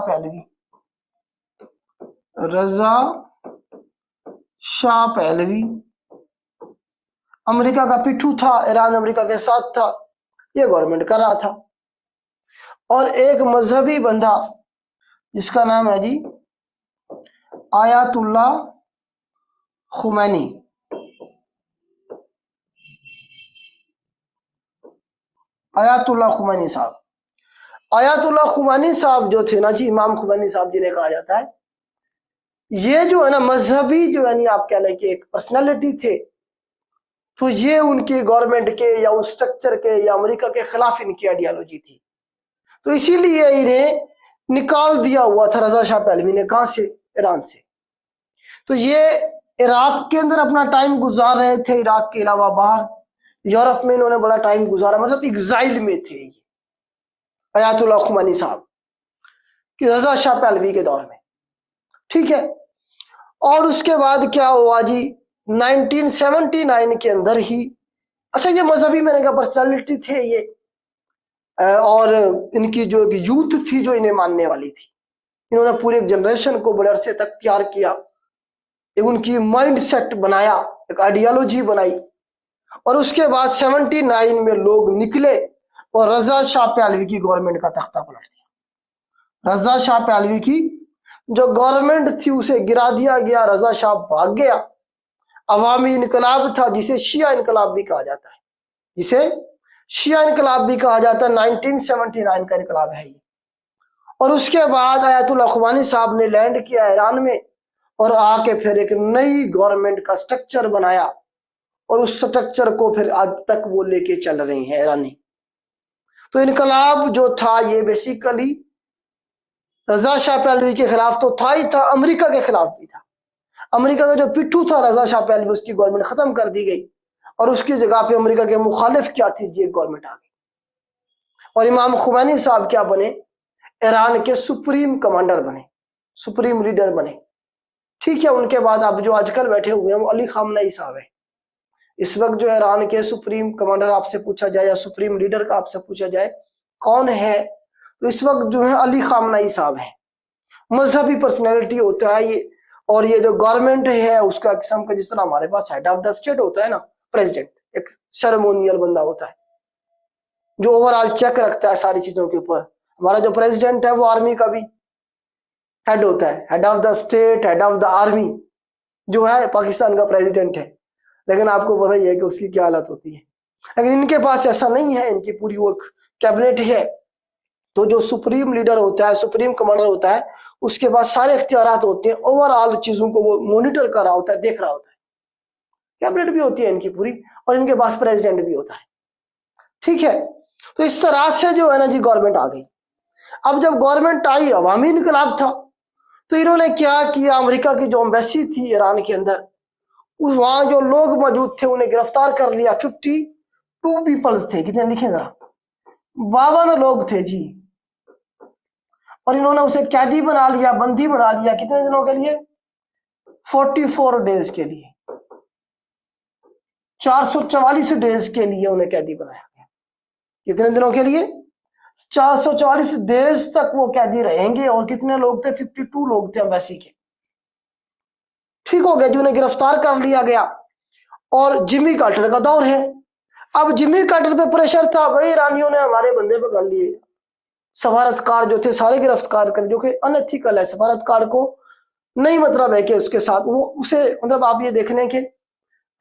पहलवी अमेरिका का पिट्ठू था, ईरान अमेरिका के साथ था, ये गवर्नमेंट कर रहा था। और एक मजहबी बंदा जिसका नाम है जी आयतुल्लाह खुमैनी। आयतुल्लाह खुमैनी साहब, आयतुल्लाह खुमैनी साहब जो थे ना जी, इमाम खुमैनी साहब जिन्हें कहा जाता है, ये जो है ना मजहबी जो है ना आप कह लें कि एक पर्सनालिटी थे। तो ये उनकी गवर्नमेंट के या उस स्ट्रक्चर के या अमेरिका के खिलाफ इनकी आइडियोलॉजी थी। तो इसीलिए इन्हें निकाल दिया हुआ था रजा शाह पहलवी ने। कहां से? ईरान से। तो ये इराक के अंदर अपना टाइम गुजार रहे थे, इराक के अलावा बाहर यूरोप में इन्होंने बड़ा टाइम गुजारा, मतलब एग्जाइल में थे ये आयतुल्लाह खुमैनी साहब कि रजा शाह पहलवी के दौर में। ठीक है। और उसके बाद क्या हुआ जी, 1979 के अंदर ही, अच्छा ये मजहबी मैंने कहा पर्सनालिटी थे ये, और इनकी जो यूथ थी जो इन्हें मानने वाली थी। इन्होंने पूरे जनरेशन को बड़े अरसे तक तैयार किया, एक उनकी माइंड सेट बनाया, एक आइडियोलॉजी बनाई। और उसके बाद 79 में लोग निकले और रजा शाह पहलवी की गवर्नमेंट का तख्ता पलट दिया। रजा शाह पहलवी की जो गवर्नमेंट थी उसे गिरा दिया गया, रजा शाह भाग गया। अवामी इनकलाब था जिसे शिया इनकलाब भी कहा जाता है, जिसे शिया इनकलाब भी कहा जाता है। 1979 का इनकलाब है ये। और उसके बाद आयतुल्लाह खुमैनी साहब ने लैंड किया ईरान में और आके फिर एक नई गवर्नमेंट का स्ट्रक्चर बनाया, और उस स्ट्रक्चर को फिर आज तक वो लेके चल रही हैं ईरानी। तो इनकलाब जो था ये बेसिकली रजा शाह पहलवी के खिलाफ तो था ही था, अमेरिका के खिलाफ भी था। अमेरिका का जो पिट्ठू था रजा शाह पहलवी, उसकी गवर्नमेंट खत्म कर दी गई और उसकी जगह पे अमेरिका के मुखालिफ क्या थी, ये गवर्नमेंट आ गई। और इमाम खुमैनी साहब क्या बने? ईरान के सुप्रीम कमांडर बने, सुप्रीम लीडर बने। ठीक है। उनके बाद अब जो आजकल बैठे हुए हैं वो अली खामनेई साहब है। इस वक्त जो ईरान के सुप्रीम कमांडर आपसे पूछा जाए या सुप्रीम लीडर का आपसे पूछा जाए कौन है, तो इस वक्त जो है अली खामनेई साहब है। मजहबी पर्सनैलिटी होता है ये। और ये जो गवर्नमेंट है उसका किस्म का, जिस तरह हमारे पास हेड ऑफ द स्टेट होता है ना, प्रेसिडेंट एक सेरेमोनियल बंदा होता है जो ओवरऑल चेक रखता है सारी चीजों के ऊपर। हमारा जो प्रेसिडेंट है वो आर्मी का भी हेड होता है, head of the state, head of the army जो है पाकिस्तान का प्रेसिडेंट है। लेकिन आपको पता ही है कि उसकी क्या हालत होती है। लेकिन इनके पास ऐसा नहीं है, इनकी पूरी वो कैबिनेट है। तो जो सुप्रीम लीडर होता है, सुप्रीम कमांडर होता है, उसके पास सारे इख्तियारात होते हैं, ओवरऑल चीजों को वो मॉनिटर कर रहा होता है, देख रहा होता है। कैबिनेट भी होती है इनकी पूरी, और इनके पास प्रेसिडेंट भी होता है। ठीक है। तो इस तरह से जो है ना जी गवर्नमेंट आ गई। अब जब गवर्नमेंट आई, अवामी इनकलाब था, तो इन्होंने क्या किया, अमेरिका की जो एम्बेसी थी ईरान के अंदर, वहां जो लोग मौजूद थे उन्हें गिरफ्तार कर लिया। 52 पीपल्स थे। कितने लिखे जरा? 52 लोग थे जी। और इन्होंने उसे कैदी बना लिया, बंदी बना लिया। कितने दिनों के लिए? 44 डेज के लिए, 444 डेज के लिए उन्हें कैदी बनाया गया। कितने दिनों के लिए? 444 डेज तक वो कैदी रहेंगे। और कितने लोग थे? 52 लोग थे एम्बेसी के। ठीक हो गया जी, उन्हें गिरफ्तार कर लिया गया। और जिमी कार्टर का दौर है। अब जिमी कार्टर पे प्रेशर था, भाई ईरानियों ने हमारे बंदे पकड़ लिए। सफारतकार जो थे सारे गिरफ्तार कर, जो कि अनएथिकल है। सफारतकार को नहीं मतलब है कि उसके साथ वो उसे मतलब आप ये देख लें कि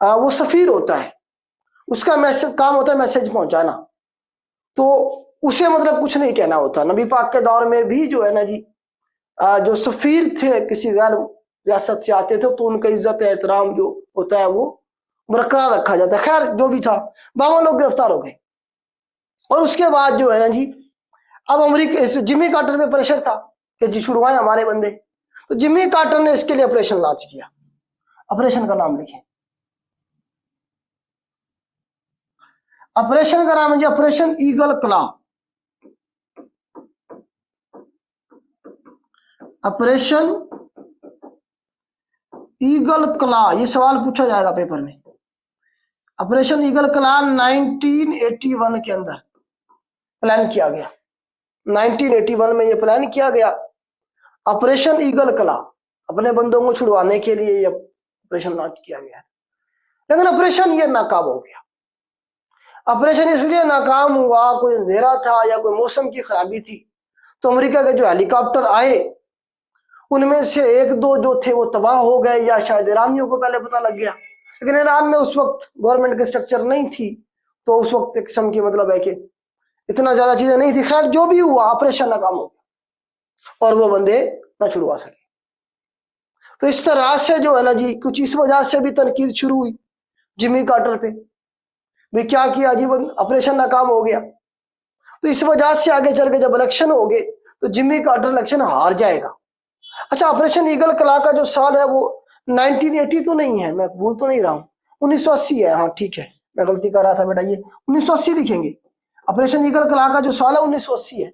वो सफीर होता है, उसका मैसेज काम होता है मैसेज पहुंचाना, तो उसे मतलब कुछ नहीं कहना होता। नबी पाक के दौर में भी जो है ना जी जो सफीर थे किसी गैर रियासत से आते थे, तो उनका इज्जत एहतराम जो होता है वो बरकरार रखा जाता है। खैर जो भी था, 52 लोग गिरफ्तार हो गए। और उसके बाद जो है ना जी अब अमेरिका, जिमी कार्टर में प्रेशर था कि जी छुड़वाएं हमारे बंदे। तो जिमी कार्टर ने इसके लिए ऑपरेशन लॉन्च किया। ऑपरेशन का नाम लिखें, ऑपरेशन का नाम है जी operation eagle claw. Operation eagle claw, ये सवाल पूछा जाएगा पेपर में। ऑपरेशन ईगल क्लॉ 1981 के अंदर प्लान किया गया। 1981 में यह प्लान किया गया ऑपरेशन ईगल क्लॉ, अपने बंदों को छुड़वाने के लिए यह ऑपरेशन लॉन्च किया गया। लेकिन ऑपरेशन ये नाकाम हो गया। ऑपरेशन इसलिए नाकाम हुआ, कोई अंधेरा था या कोई मौसम की खराबी थी। तो अमेरिका के जो हेलीकॉप्टर आए उनमें से एक दो जो थे वो तबाह हो गए, या शायद ईरानियों को पहले पता लग गया। लेकिन ईरान में उस वक्त गवर्नमेंट की स्ट्रक्चर नहीं थी, तो उस वक्त एक किस्म की मतलब है कि इतना ज्यादा चीजें नहीं थी। खैर जो भी हुआ, ऑपरेशन नाकाम हो गया और वो बंदे न छुड़वा सके। तो इस तरह से जो है ना जी, कुछ इस वजह से भी तनकीद शुरू हुई जिमी कार्टर पे, भाई क्या किया जी, ऑपरेशन नाकाम हो गया। तो इस वजह से आगे चल के जब इलेक्शन होंगे तो जिमी कार्टर इलेक्शन हार जाएगा। अच्छा, ऑपरेशन ईगल क्ला का जो साल है वो 1980 तो नहीं है, मैं भूल तो नहीं रहा हूँ, 1980 है। हाँ ठीक है, मैं गलती कर रहा था बेटा, ये 1980 लिखेंगे। ऑपरेशन ईगल क्ला का जो साल है 1980 है,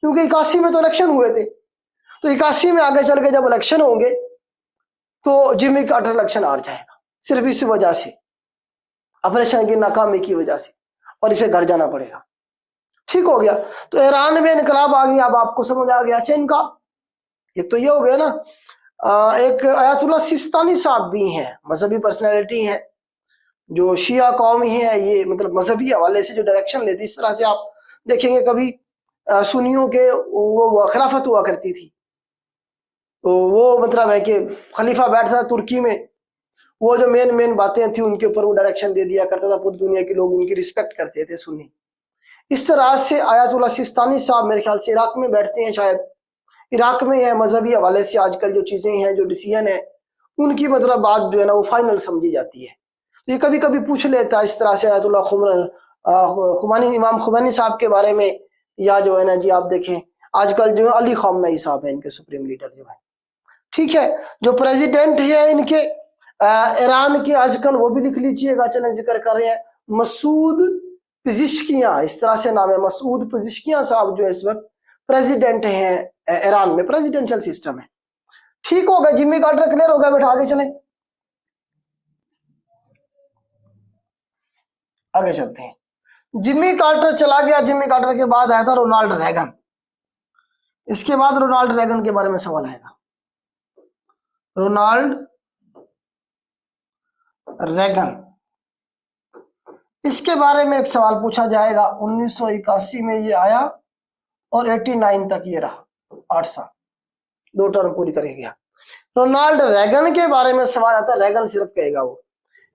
क्योंकि 81 में तो इलेक्शन हुए थे। तो 81 में आगे चल के जब इलेक्शन होंगे तो जिमी कार्टर इलेक्शन हार जाएगा, सिर्फ इस वजह से, ऑपरेशन की नाकामी की वजह से, और इसे घर जाना पड़ेगा। ठीक हो गया। तो ईरान में इनकलाब आ गया। अब आपको समझ आ गया अच्छा इनका। एक तो ये हो गया ना, एक आयतुल्लाह सिस्तानी साहब भी हैं, मजहबी पर्सनैलिटी हैं, जो शिया कौम ही है, ये मतलब मजहबी हवाले से जो डायरेक्शन लेती। इस तरह से आप देखेंगे कभी सुन्नियों के वो खिलाफत हुआ करती थी, तो वो मतलब है कि खलीफा बैठता था तुर्की में, वो जो मेन मेन बातें थी उनके ऊपर वो डायरेक्शन दे दिया करता था, पूरी दुनिया के लोग उनकी रिस्पेक्ट करते थे सुन्नी। इस तरह से आयतुल्लाह सिस्तानी साहब मेरे ख्याल से इराक में बैठते हैं, शायद इराक में है। मजहबी हवाले से आजकल जो चीजें हैं, जो डिसीजन है, उनकी मतलब बात जो है ना वो फाइनल समझी जाती है। तो ये कभी कभी पूछ लेता है इस तरह से आयतुल्लाह खुमानी, इमाम खुमैनी साहब के बारे में, या जो है ना जी आप देखें आजकल जो अली खामनेई साहब है, इनके सुप्रीम लीडर जो है। ठीक है, जो प्रेसिडेंट है इनके ईरान के आजकल, वो भी लिख लीजिएगा, चलें जिक्र कर रहे हैं, मसूद पिज़िश्कियां, इस तरह से नाम है, मसूद पिज़िश्कियां साहब जो इस वक्त प्रेसिडेंट हैं ईरान में, प्रेसिडेंशियल सिस्टम है। ठीक हो गया, जिम्मी कार्टर क्लियर हो गया बेटा, आगे चलें, आगे चलते हैं। जिम्मी कार्टर चला गया, जिम्मी कार्टर के बाद आया था रोनाल्ड रेगन। इसके बाद रोनाल्ड रेगन के बारे में सवाल आएगा, रोनाल्ड रेगन, इसके बारे में एक सवाल पूछा जाएगा। 1981 में ये आया और 89 तक ये रहा, 8 साल, 2 टर्म पूरी कर गया। रोनाल्ड रेगन के बारे में सवाल आता है, रेगन सिर्फ कहेगा वो,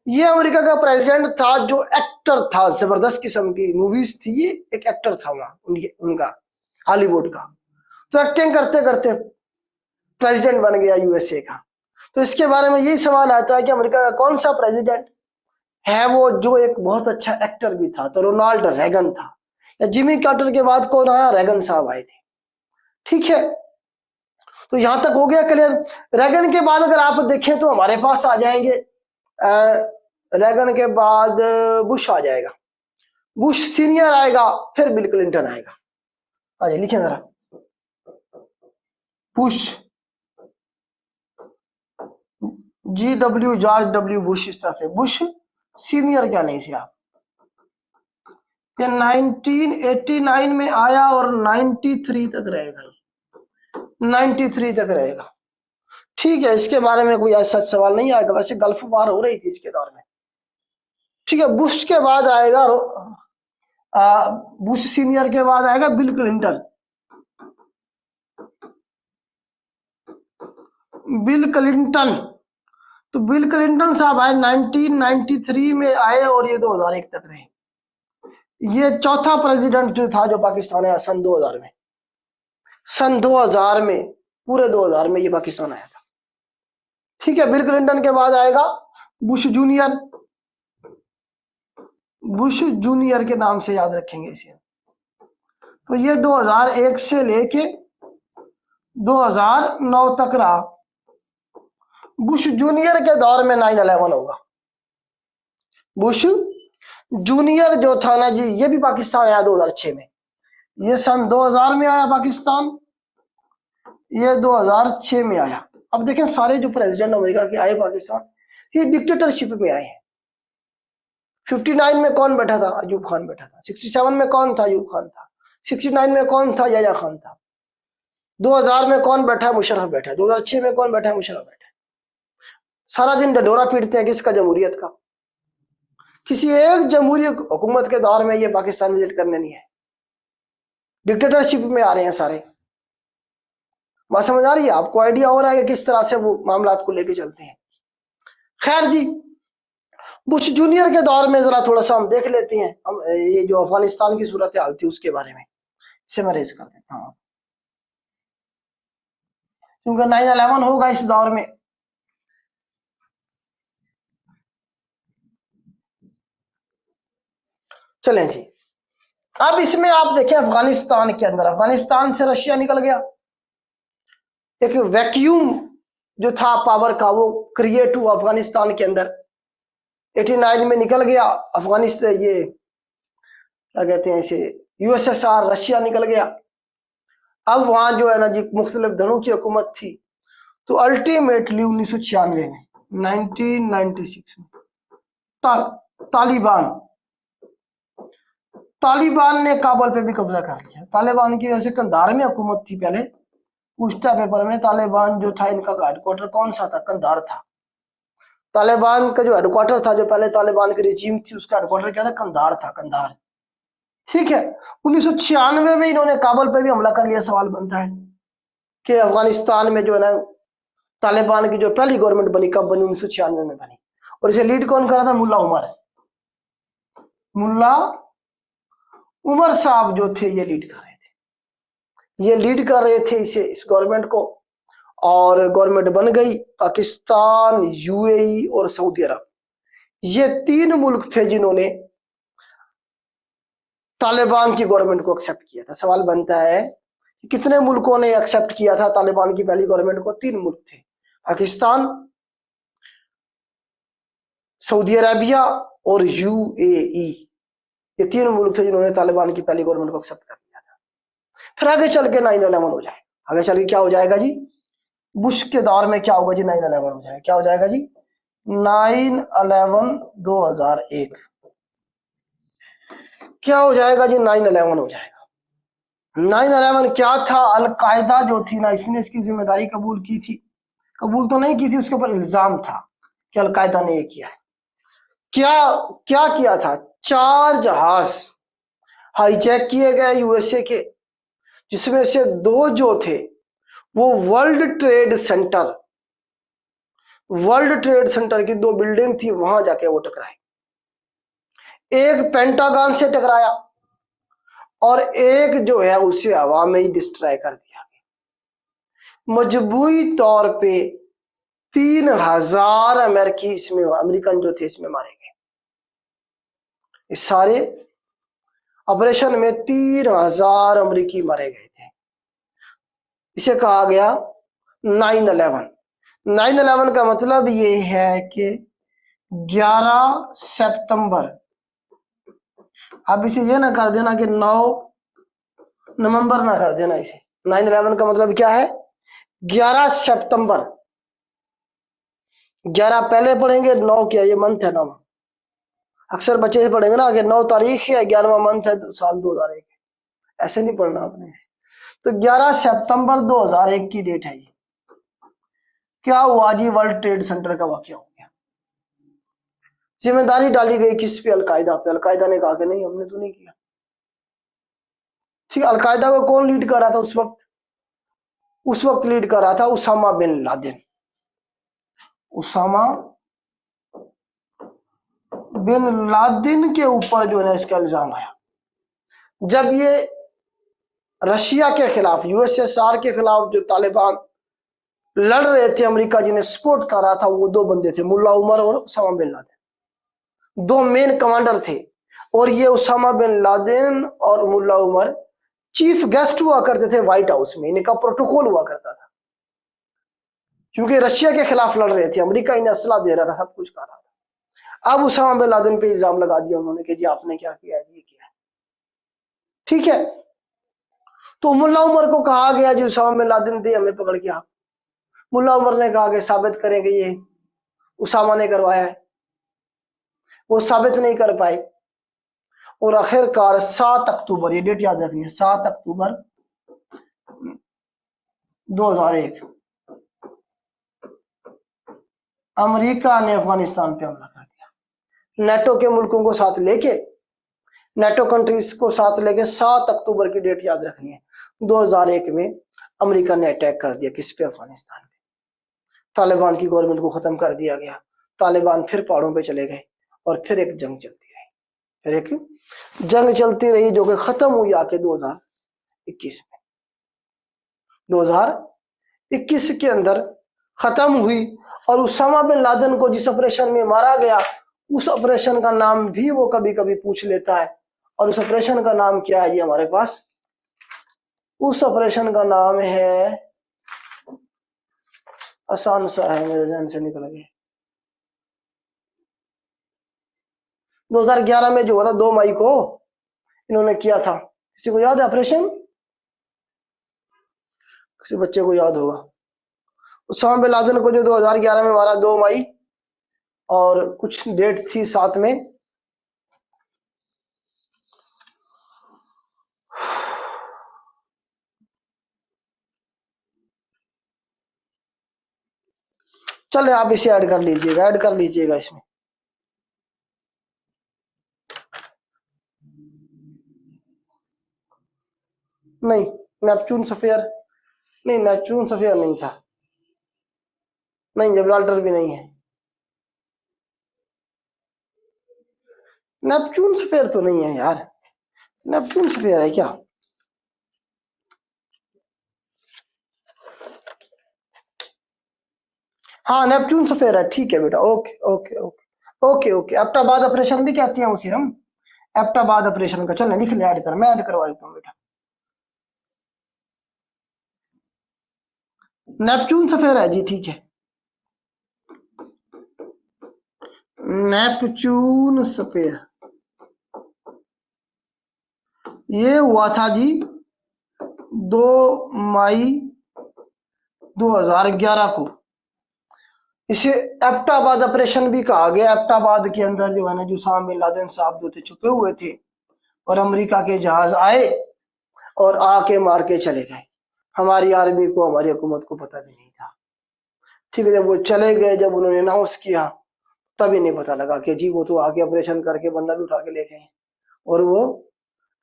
ये अमेरिका का प्रेसिडेंट था जो एक्टर था, जबरदस्त किस्म की मूवीज थी, ये एक एक्टर था वहां उनका हॉलीवुड का। तो एक्टिंग करते करते प्रेसिडेंट बन गया यूएसए का। तो इसके बारे में यही सवाल आता है कि अमेरिका का कौन सा प्रेसिडेंट है वो जो एक बहुत अच्छा एक्टर भी था, तो रोनाल्ड रेगन था। या जिमी कार्टर के बाद कौन आया, रेगन साहब आए थे। ठीक है, तो यहां तक हो गया क्लियर। रेगन के बाद अगर आप देखें तो हमारे पास आ जाएंगे, रेगन के बाद बुश आ जाएगा, बुश सीनियर आएगा, फिर बिल क्लिंटन आएगा। आइए लिखें जरा, बुश, जॉर्ज डब्ल्यू बुश, इस तरह से बुश सीनियर क्या नहीं से आप। ये 1989 में आया और 93 तक रहेगा, 93 तक रहेगा। ठीक है, इसके बारे में कोई ऐसा सवाल नहीं आएगा, वैसे गल्फ वार हो रही थी इसके दौर में। ठीक है, बुश के बाद आएगा बुश सीनियर के बाद आएगा बिल क्लिंटन। बिल क्लिंटन, तो बिल क्लिंटन साहब आए 1993 में आए और ये 2001 तक रहे। ये चौथा प्रेसिडेंट जो था जो पाकिस्तान आया सन 2000 में, सन 2000 में, पूरे 2000 में ये पाकिस्तान आया था। ठीक है, बिल क्लिंटन के बाद आएगा बुश जूनियर, बुश जूनियर के नाम से याद रखेंगे इसे। तो ये 2001 से लेके 2009 तक रहा। बुश जूनियर के दौर में 9/11 होगा। बुश जूनियर जो था ना जी, ये भी पाकिस्तान आया 2006 में, ये सन 2000 में आया पाकिस्तान, ये 2006 में आया। अब देखें सारे जो प्रेसिडेंट अमेरिका के आए पाकिस्तान, ये डिक्टेटरशिप में आए हैं। 59 में कौन बैठा था, अयूब खान बैठा था। 67 में कौन था, अयूब खान था। 69 में कौन था, याया खान था। 2000 में कौन बैठा है, मुशर्रफ बैठा है। 2006 में कौन बैठा है, मुशर्रफ बैठा है। सारा दिन डंडोरा पीटते हैं किसका, जमहूरियत का। किसी एक जमहूरी हुकूमत के दौर में ये पाकिस्तान विजिट करने नहीं है, डिक्टेटरशिप में आ रहे हैं सारे। बात समझ आ रही है? आपको आइडिया हो रहा है कि किस तरह से वो मामलात को लेके चलते हैं। खैर जी, बुश जूनियर के दौर में जरा थोड़ा सा हम देख लेते हैं, हम ये जो अफगानिस्तान की सूरत हाल थी उसके बारे में, इसे मैं रेज कर देता हूँ क्योंकि 9/11 होगा इस दौर में। चलें जी, अब इसमें आप देखें अफगानिस्तान के अंदर, अफगानिस्तान से रशिया निकल गया, एक वैक्यूम जो था पावर का वो क्रिएट हुआ अफगानिस्तान के अंदर। 89 में निकल गया अफगानिस्तान, ये क्या कहते हैं इसे, यूएसएसआर, रशिया निकल गया। अब वहां जो है ना जी मुख्तलिफ दलों की हुकूमत थी। तो अल्टीमेटली 1996 में 1996 में तालिबान तालिबान ने काबुल पे भी कब्जा कर लिया। तालिबान की वैसे कंधार में हुकूमत थी पहले, पूछता पेपर में तालिबान जो था इनका हेडक्वार्टर कौन सा था, कंधार था। तालिबान का जो हेडक्वार्टर था, जो पहले तालिबान की रिजीम थी उसका हेडक्वार्टर क्या था, कंधार था, कंधार। ठीक है, 1996 में इन्होंने काबुल पे भी हमला कर लिया। सवाल बनता है कि अफगानिस्तान में जो है ना तालिबान की जो पहली गवर्नमेंट बनी कब बनी, 1996 में बनी। और इसे लीड कौन कर रहा था, मुल्ला उमर, मुल्ला उमर साहब जो थे ये लीड कर रहे थे, ये लीड कर रहे थे इसे, इस गवर्नमेंट को। और गवर्नमेंट बन गई। पाकिस्तान, यूएई और सऊदी अरब, ये 3 मुल्क थे जिन्होंने तालिबान की गवर्नमेंट को एक्सेप्ट किया था। सवाल बनता है कि कितने मुल्कों ने एक्सेप्ट किया था तालिबान की पहली गवर्नमेंट को? 3 मुल्क थे, पाकिस्तान, सऊदी अरेबिया और यूएई। ये 3 मुल्क थे जिन्होंने तालिबान की पहली गवर्नमेंट को एक्सेप्ट कर लिया था। फिर आगे चल के 9/11 हो जाए। आगे चल के क्या हो जाएगा जी, बुश के दौर में क्या होगा जी, 9/11 हो जाएगा। क्या हो जाएगा जी, 9/11 2001 क्या हो जाएगा जी, 9/11 हो जाएगा। 9/11 क्या था, अलकायदा जो थी ना, इसने इसकी जिम्मेदारी कबूल की थी, कबूल तो नहीं की थी, उसके ऊपर इल्जाम था कि अलकायदा ने ये किया है। क्या क्या किया था, 4 जहाज हाईजैक किए गए यूएसए के, जिसमें से 2 जो थे वो वर्ल्ड ट्रेड सेंटर की 2 बिल्डिंग थी, वहां जाके वो टकराए। एक पेंटागन से टकराया और एक जो है उसे हवा में ही डिस्ट्रॉय कर दिया गया। मजबूरी तौर पे 3000 अमेरिकी इसमें, अमेरिकन जो थे इसमें मारे गए। इस सारे ऑपरेशन में 3000 अमेरिकी मारे गए थे। इसे कहा गया 9/11। 9/11 का मतलब ये है कि 11 सितंबर, अब इसे ये ना कर देना कि 9 नवंबर ना कर देना इसे। 9/11 का मतलब क्या है, 11 सितंबर। 11 पहले पढ़ेंगे, 9 क्या, ये मंथ है 9। अक्सर बच्चे से पढ़ेंगे ना कि 9 तारीख है, 11वां मंथ है, साल 2001। ऐसे नहीं पढ़ना आपने। तो 11 सितंबर 2001 की डेट है ये। क्या हुआ जी, वर्ल्ड ट्रेड सेंटर का वाकया हो गया। जिम्मेदारी डाली गई किस पे, अलकायदा पे। अलकायदा ने कहा कि नहीं, हमने तो नहीं किया। ठीक है, अलकायदा को कौन लीड कर रहा था उस वक्त लीड कर रहा था Osama bin Laden. Osama bin Laden के ऊपर जो है ना इसका इल्जाम आया। जब ये रशिया के खिलाफ, यूएसएसआर के खिलाफ जो तालिबान लड़ रहे थे, अमेरिका जिन्हें सपोर्ट कर रहा था, वो 2 बंदे थे, मुल्ला उमर और Osama bin Laden. 2 main commander थे। और ये उसामा बिन लादेन और मुल्ला उमर चीफ गेस्ट हुआ करते थे व्हाइट हाउस में, इनका प्रोटोकॉल हुआ करता था, क्योंकि रशिया के खिलाफ लड़ रहे थे, अमेरिका इन्हें असला दे रहा था, सब कुछ कर रहा था। अब उसामा बिन लादेन पे इल्जाम लगा दिया उन्होंने कि जी आपने क्या किया, ये किया। ठीक है, तो मुल्ला उमर को कहा गया जी उसामा बिन लादेन दे हमें पकड़ के। आप, मुल्ला उमर ने कहा कि साबित करेंगे ये उसामा ने करवाया है। वो साबित नहीं कर पाए और आखिरकार 7 अक्टूबर, ये डेट याद रखनी है, 7 अक्टूबर 2001 अमेरिका ने अफगानिस्तान पे हमला कर दिया। नेटो के मुल्कों को साथ लेके, नेटो कंट्रीज को साथ लेके 7 अक्टूबर की डेट याद रखनी है 2001 में अमेरिका ने अटैक कर दिया किस पे, अफगानिस्तान पे। तालिबान की गवर्नमेंट को खत्म कर दिया गया। तालिबान फिर पहाड़ों पे चले गए और फिर एक जंग चलती रही, फिर एक जंग चलती रही जो कि खत्म हुई आके 2021 में। 2021 के अंदर खत्म हुई और उसामा बिन लादेन को जिस ऑपरेशन में मारा गया, उस ऑपरेशन का नाम भी वो कभी कभी पूछ लेता है। और उस ऑपरेशन का नाम क्या है ये हमारे पास, उस ऑपरेशन का नाम है, आसान सा है, मेरे ध्यान से निकल गया। 2011 में जो हुआ था 2 मई को इन्होंने किया था, किसी को याद है ऑपरेशन? किसी बच्चे को याद होगा। उसामा बिन लादेन को जो 2011 में मारा 2 मई, और कुछ डेट थी साथ में, चले आप इसे ऐड कर लीजिएगा, ऐड कर लीजिएगा इसमें। नहीं, नेपच्यून सफेयर नहीं, नेपच्यून सफेयर नहीं था, नहीं, जिब्राल्टर भी नहीं है। नेपच्यून सफेयर तो नहीं है यार, नेपच्यून सफेयर है क्या? हाँ, नेपच्यून सफेयर है, ठीक है बेटा, okay okay okay okay okay. Abbottabad operation भी कहते हैं उसे हम, एप्टाबाद ऑपरेशन का। चल लिख ले, ऐड कर, मैं ऐड करवा देता हूँ बेटा। नेपच्यून सफेयर है जी, ठीक है, नेपच्यून सफेयर। ये हुआ था जी 2 मई 2011 को। इसे एप्टाबाद ऑपरेशन भी कहा गया। एप्टाबाद के अंदर जो है ना, जो उसामा बिन लादेन साहब जो थे छुपे हुए थे, और अमेरिका के जहाज आए और आके मार के चले गए। हमारी आर्मी को, हमारी हुकूमत को पता भी नहीं था। ठीक है, जब वो चले गए, जब उन्होंने अनाउंस किया, तभी नहीं पता लगा कि जी वो तो आके ऑपरेशन करके बंदा भी उठा के ले गए। और वो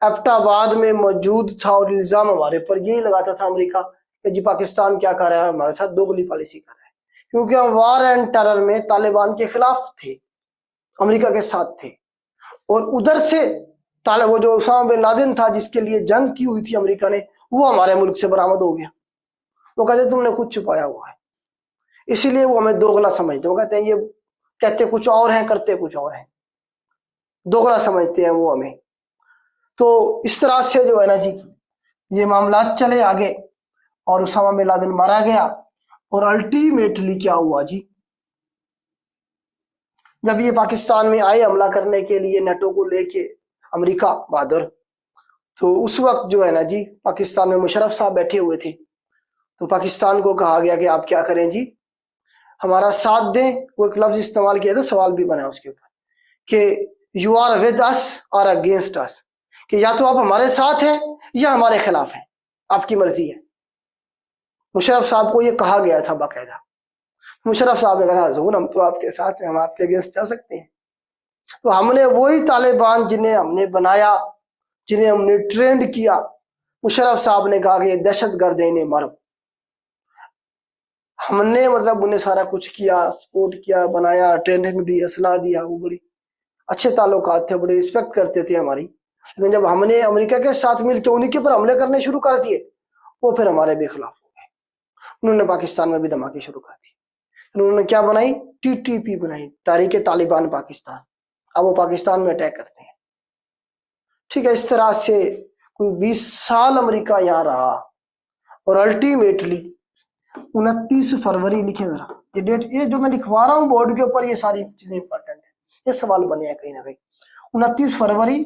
एप्टाबाद में मौजूद था और इल्जाम हमारे पर यही लगाता था अमेरिका कि जी पाकिस्तान क्या कर रहा है, हमारे साथ दोगली पॉलिसी कर रहा है, क्योंकि हम वार एंड टेरर में तालिबान के खिलाफ थे, अमेरिका के साथ थे। और उधर से वो जो उसामा बिन लादेन था जिसके लिए जंग की हुई थी अमेरिका ने, वो हमारे मुल्क से बरामद हो गया। वो कहते तुमने खुद छुपाया हुआ है, इसीलिए वो हमें दोगला समझते। वो कहते हैं ये कहते कुछ और हैं, करते कुछ और हैं, दोगला समझते हैं वो हमें। तो इस तरह से जो है ना जी, ये मामला चले आगे और उसामा बिन लादेन मारा गया। और अल्टीमेटली क्या हुआ जी, जब ये पाकिस्तान में आए हमला करने के लिए नेटो को लेके, अमेरिका बहादुर, तो उस वक्त जो है ना जी, पाकिस्तान में मुशर्रफ साहब बैठे हुए थे। तो पाकिस्तान को कहा गया कि आप क्या करें जी, हमारा साथ दें। वो एक लफ्ज इस्तेमाल किया था, सवाल भी बना उसके ऊपर कि यू आर विद अस और अगेंस्ट अस, कि या तो आप हमारे साथ हैं या हमारे खिलाफ हैं, आपकी मर्जी है। मुशर्रफ साहब को ये कहा गया था बाकायदा। मुशर्रफ साहब ने कहा हुजूर हम तो आपके साथ हैं, हम आपके अगेंस्ट जा सकते हैं। तो हमने वही तालिबान जिन्हें हमने बनाया, जिन्हें हमने ट्रेंड किया, मुशर्रफ साहब ने कहा कि ये दहशतगर्द है, इन्हें मारो। हमने मतलब उन्हें सारा कुछ किया, सपोर्ट किया, बनाया, ट्रेनिंग दी, असला दिया। वो बड़ी अच्छे ताल्लुकात थे, बड़ी रिस्पेक्ट करते थे हमारी। लेकिन जब हमने अमेरिका के साथ मिलकर उन्हीं के ऊपर हमले करने शुरू कर दिए, वो फिर हमारे भी खिलाफ हो गए। उन्होंने पाकिस्तान में भी धमाके शुरू कर दिए। उन्होंने क्या बनाई, टीटीपी बनाई, तारीख तालिबान पाकिस्तान। अब वो पाकिस्तान में अटैक करते हैं। ठीक है, इस तरह से कोई 20 साल अमेरिका यहाँ रहा और अल्टीमेटली 29 फरवरी, लिखे जरा ये डेट, ये जो मैं लिखवा रहा हूँ बोर्ड के ऊपर, ये सारी चीजें इंपॉर्टेंट है, ये सवाल बने हैं कहीं ना कहीं। 29 फरवरी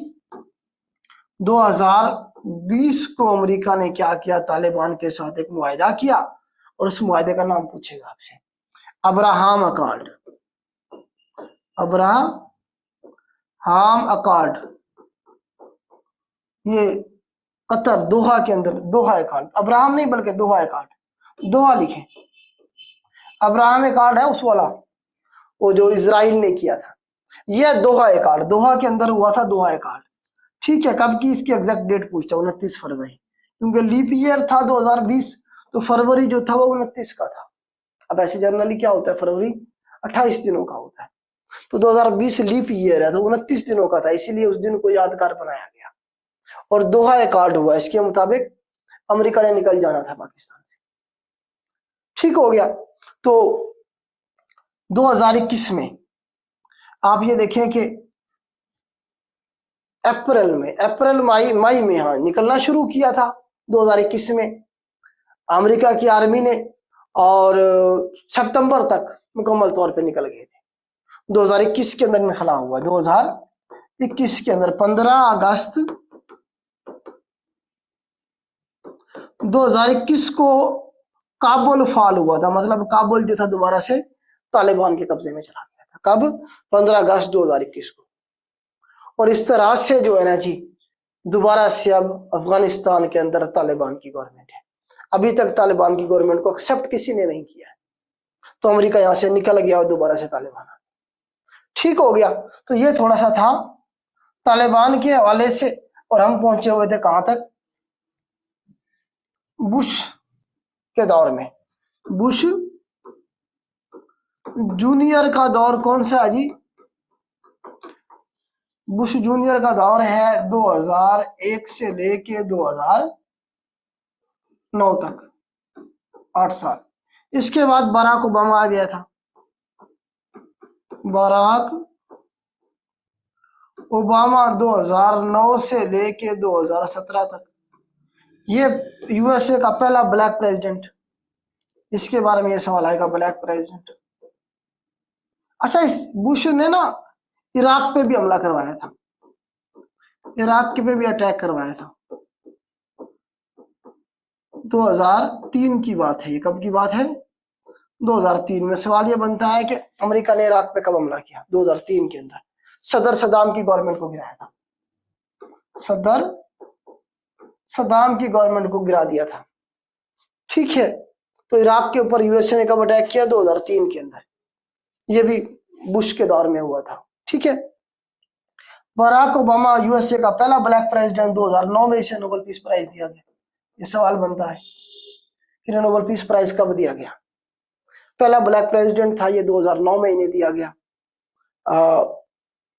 2020 को अमेरिका ने क्या किया, तालिबान के साथ एक मुआहिदा किया, और उस मुआहिदे का नाम पूछेगा आपसे, अब्राहम अकॉर्ड। अब्राहम अकॉर्ड, ये कतर दोहा के अंदर, दोहा अकॉर्ड, अब्राहम नहीं बल्कि दोहा अकॉर्ड, दोहा लिखें। अब्राहम अकॉर्ड है उस वाला, वो जो इजराइल ने किया था। यह दोहा अकॉर्ड, दोहा के अंदर हुआ था दोहा अकॉर्ड। ठीक है, कब की इसकी एग्जैक्ट डेट पूछता है, 29 फरवरी, क्योंकि लीप ईयर था 2020, तो फरवरी जो था वो 29 का था। अब ऐसे जनरली क्या होता है, फरवरी 28 दिनों का होता है, तो 2020 लीप ईयर है तो 29 दिनों का था, इसीलिए उस दिन को यादगार बनाया गया। और दोहा अकॉर्ड हुआ, इसके मुताबिक अमेरिका ने निकल जाना था पाकिस्तान से। ठीक हो गया। तो 2021 में आप ये देखें कि अप्रैल मई में हाँ निकलना शुरू किया था 2021 में अमेरिका की आर्मी ने, और सितंबर तक मुकम्मल तौर पे निकल गए थे। 2021 के अंदर निकला हुआ, 2021 के अंदर 15 अगस्त 2021 को काबुल फॉल हुआ था, मतलब काबुल जो था दोबारा से तालिबान के कब्जे में चला गया था। कब? 15 अगस्त 2021 को। और इस तरह से जो है ना जी, दोबारा से अब अफगानिस्तान के अंदर तालिबान की गवर्नमेंट है। अभी तक तालिबान की गवर्नमेंट को एक्सेप्ट किसी ने नहीं किया है, तो अमेरिका यहां से निकल गया और दोबारा से तालिबान। ठीक हो गया। तो ये थोड़ा सा था तालिबान के हवाले से, और हम पहुंचे हुए थे कहां तक? बुश के दौर में। बुश जूनियर का दौर कौन सा है जी? बुश जूनियर का दौर है 2001 से लेके 2009 तक, 8 साल। इसके बाद बराक ओबामा आ गया था, बराक ओबामा 2009 से लेके 2017 तक। ये यूएसए का पहला ब्लैक प्रेसिडेंट, इसके बारे में ये सवाल आएगा, ब्लैक प्रेसिडेंट। अच्छा, इस बुश ने ना इराक पे भी हमला करवाया था, इराक के पे भी अटैक करवाया था। 2003 की बात है ये। कब की बात है? 2003 में। सवाल ये बनता है कि अमेरिका ने इराक पे कब हमला किया? 2003 के अंदर सदर सदाम की गवर्नमेंट को गिराया था, सदर सदाम की गवर्नमेंट को गिरा दिया था। ठीक है। तो इराक के ऊपर यूएसए ने कब अटैक किया? 2003 के अंदर। ये भी बुश के दौर में हुआ था। ठीक है। बराक ओबामा यूएसए का पहला ब्लैक प्रेसिडेंट, 2009 में इसे नोबेल पीस प्राइज दिया गया। ये सवाल बनता है कि नोबेल पीस प्राइज कब दिया गया? पहला ब्लैक प्रेसिडेंट था ये, 2009 में इन्हें दिया गया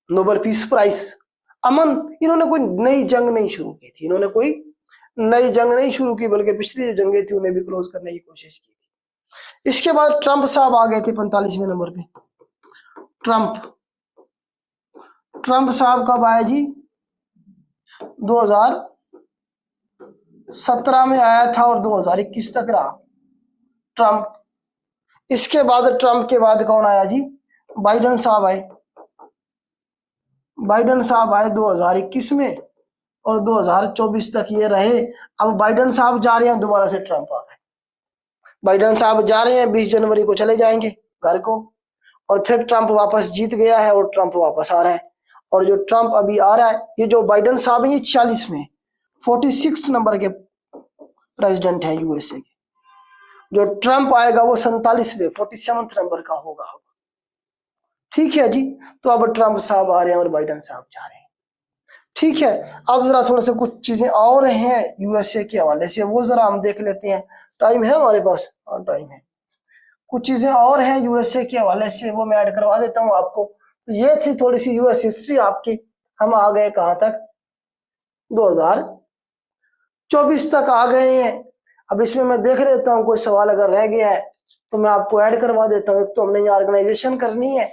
नोबेल पीस प्राइज। अमन, इन्होंने कोई नई जंग नहीं शुरू की थी, इन्होंने कोई नई जंग नहीं शुरू की, बल्कि पिछली जो जंगें थी उन्हें भी क्लोज करने की कोशिश की थी। इसके बाद ट्रंप साहब आ गए थे 45वें नंबर पे। ट्रंप साहब कब आए जी? 2017 में आया था और 2021 तक रहा ट्रंप। इसके बाद ट्रंप के बाद कौन आया जी? बाइडेन साहब आए। बाइडेन साहब आए 2021 में और 2024 तक ये रहे। अब बाइडेन साहब जा रहे हैं, दोबारा से ट्रंप आ गए। बाइडेन साहब जा रहे हैं, 20 जनवरी को चले जाएंगे घर को, और फिर ट्रंप वापस जीत गया है और ट्रंप वापस आ रहा है। और जो ट्रंप अभी आ रहा है, ये जो बाइडेन साहब है, ये 46 में 46 नंबर के प्रेसिडेंट है यूएसए के। जो ट्रंप आएगा वो 47वें 47 नंबर का होगा। ठीक है जी। तो अब ट्रंप साहब आ रहे हैं और बाइडेन साहब जा रहे हैं। ठीक है। अब जरा थोड़ा सा कुछ चीजें और हैं यूएसए के हवाले से, वो जरा हम देख लेते हैं। टाइम है हमारे पास? हाँ टाइम है। कुछ चीजें और हैं यूएसए के हवाले से, वो मैं ऐड करवा देता हूँ आपको। ये थी थोड़ी सी यूएस हिस्ट्री आपकी। हम आ गए कहां तक? 2024 तक आ गए हैं। अब इसमें मैं देख लेता हूँ, कोई सवाल अगर रह गया है तो मैं आपको ऐड करवा देता हूँ। एक तो हमने ये ऑर्गेनाइजेशन करनी है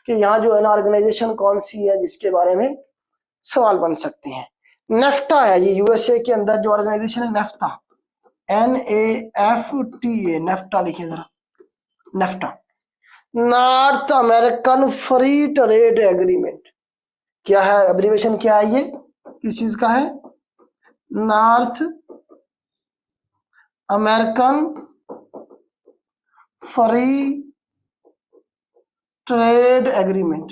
कि यहाँ जो है ना ऑर्गेनाइजेशन कौन सी है जिसके बारे में सवाल बन सकते हैं। नेफ्टा है ये यूएसए के अंदर जो ऑर्गेनाइजेशन है, नेफ्टा, NAFTA, नेफ्टा लिखे जरा, NAFTA, north American free trade agreement. क्या है एब्रीवेशन? क्या है ये? किस चीज का है? North American free trade agreement.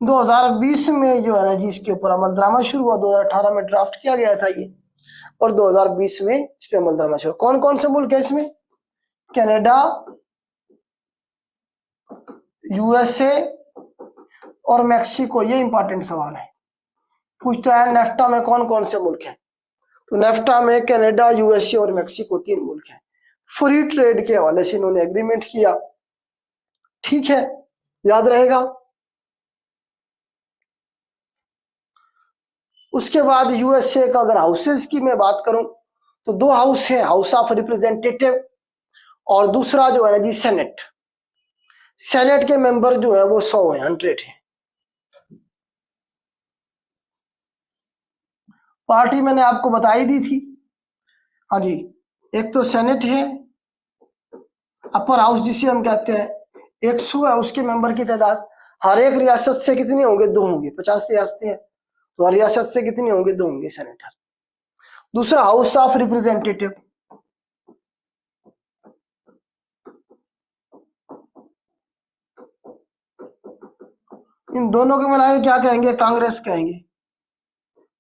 2020 में जो है ना जी इसके ऊपर अमल दरामद शुरू हुआ। 2018 में ड्राफ्ट किया गया था ये, और 2020 में इस पे अमल दरामद शुरू। कौन कौन से मुल्क है इसमें? कनाडा, यूएसए और मैक्सिको। ये इंपॉर्टेंट सवाल है, पूछता है नेफ्टा में कौन कौन से मुल्क हैं। तो नेफ्टा में कनाडा, यूएसए और मेक्सिको 3 मुल्क हैं। फ्री ट्रेड के हवाले से इन्होंने एग्रीमेंट किया, ठीक है, याद रहेगा। उसके बाद यूएसए का अगर हाउसेस की मैं बात करूं तो 2 हाउस हैं, हाउस ऑफ रिप्रेजेंटेटिव और दूसरा जो है जी सेनेट। सेनेट के मेंबर जो है वो 100 है, 100 है। पार्टी मैंने आपको बताई दी थी, हाँ जी। एक तो सेनेट है, अपर हाउस जिसे हम कहते हैं, 100 है उसके मेंबर की तादाद। हर एक रियासत से कितने होंगे? 2 होंगे। 50 रियासतें हैं तो हर रियासत से कितने होंगे? 2 होंगे सेनेटर। दूसरा हाउस ऑफ रिप्रेजेंटेटिव, इन दोनों को मिलाकर क्या कहेंगे? कांग्रेस कहेंगे।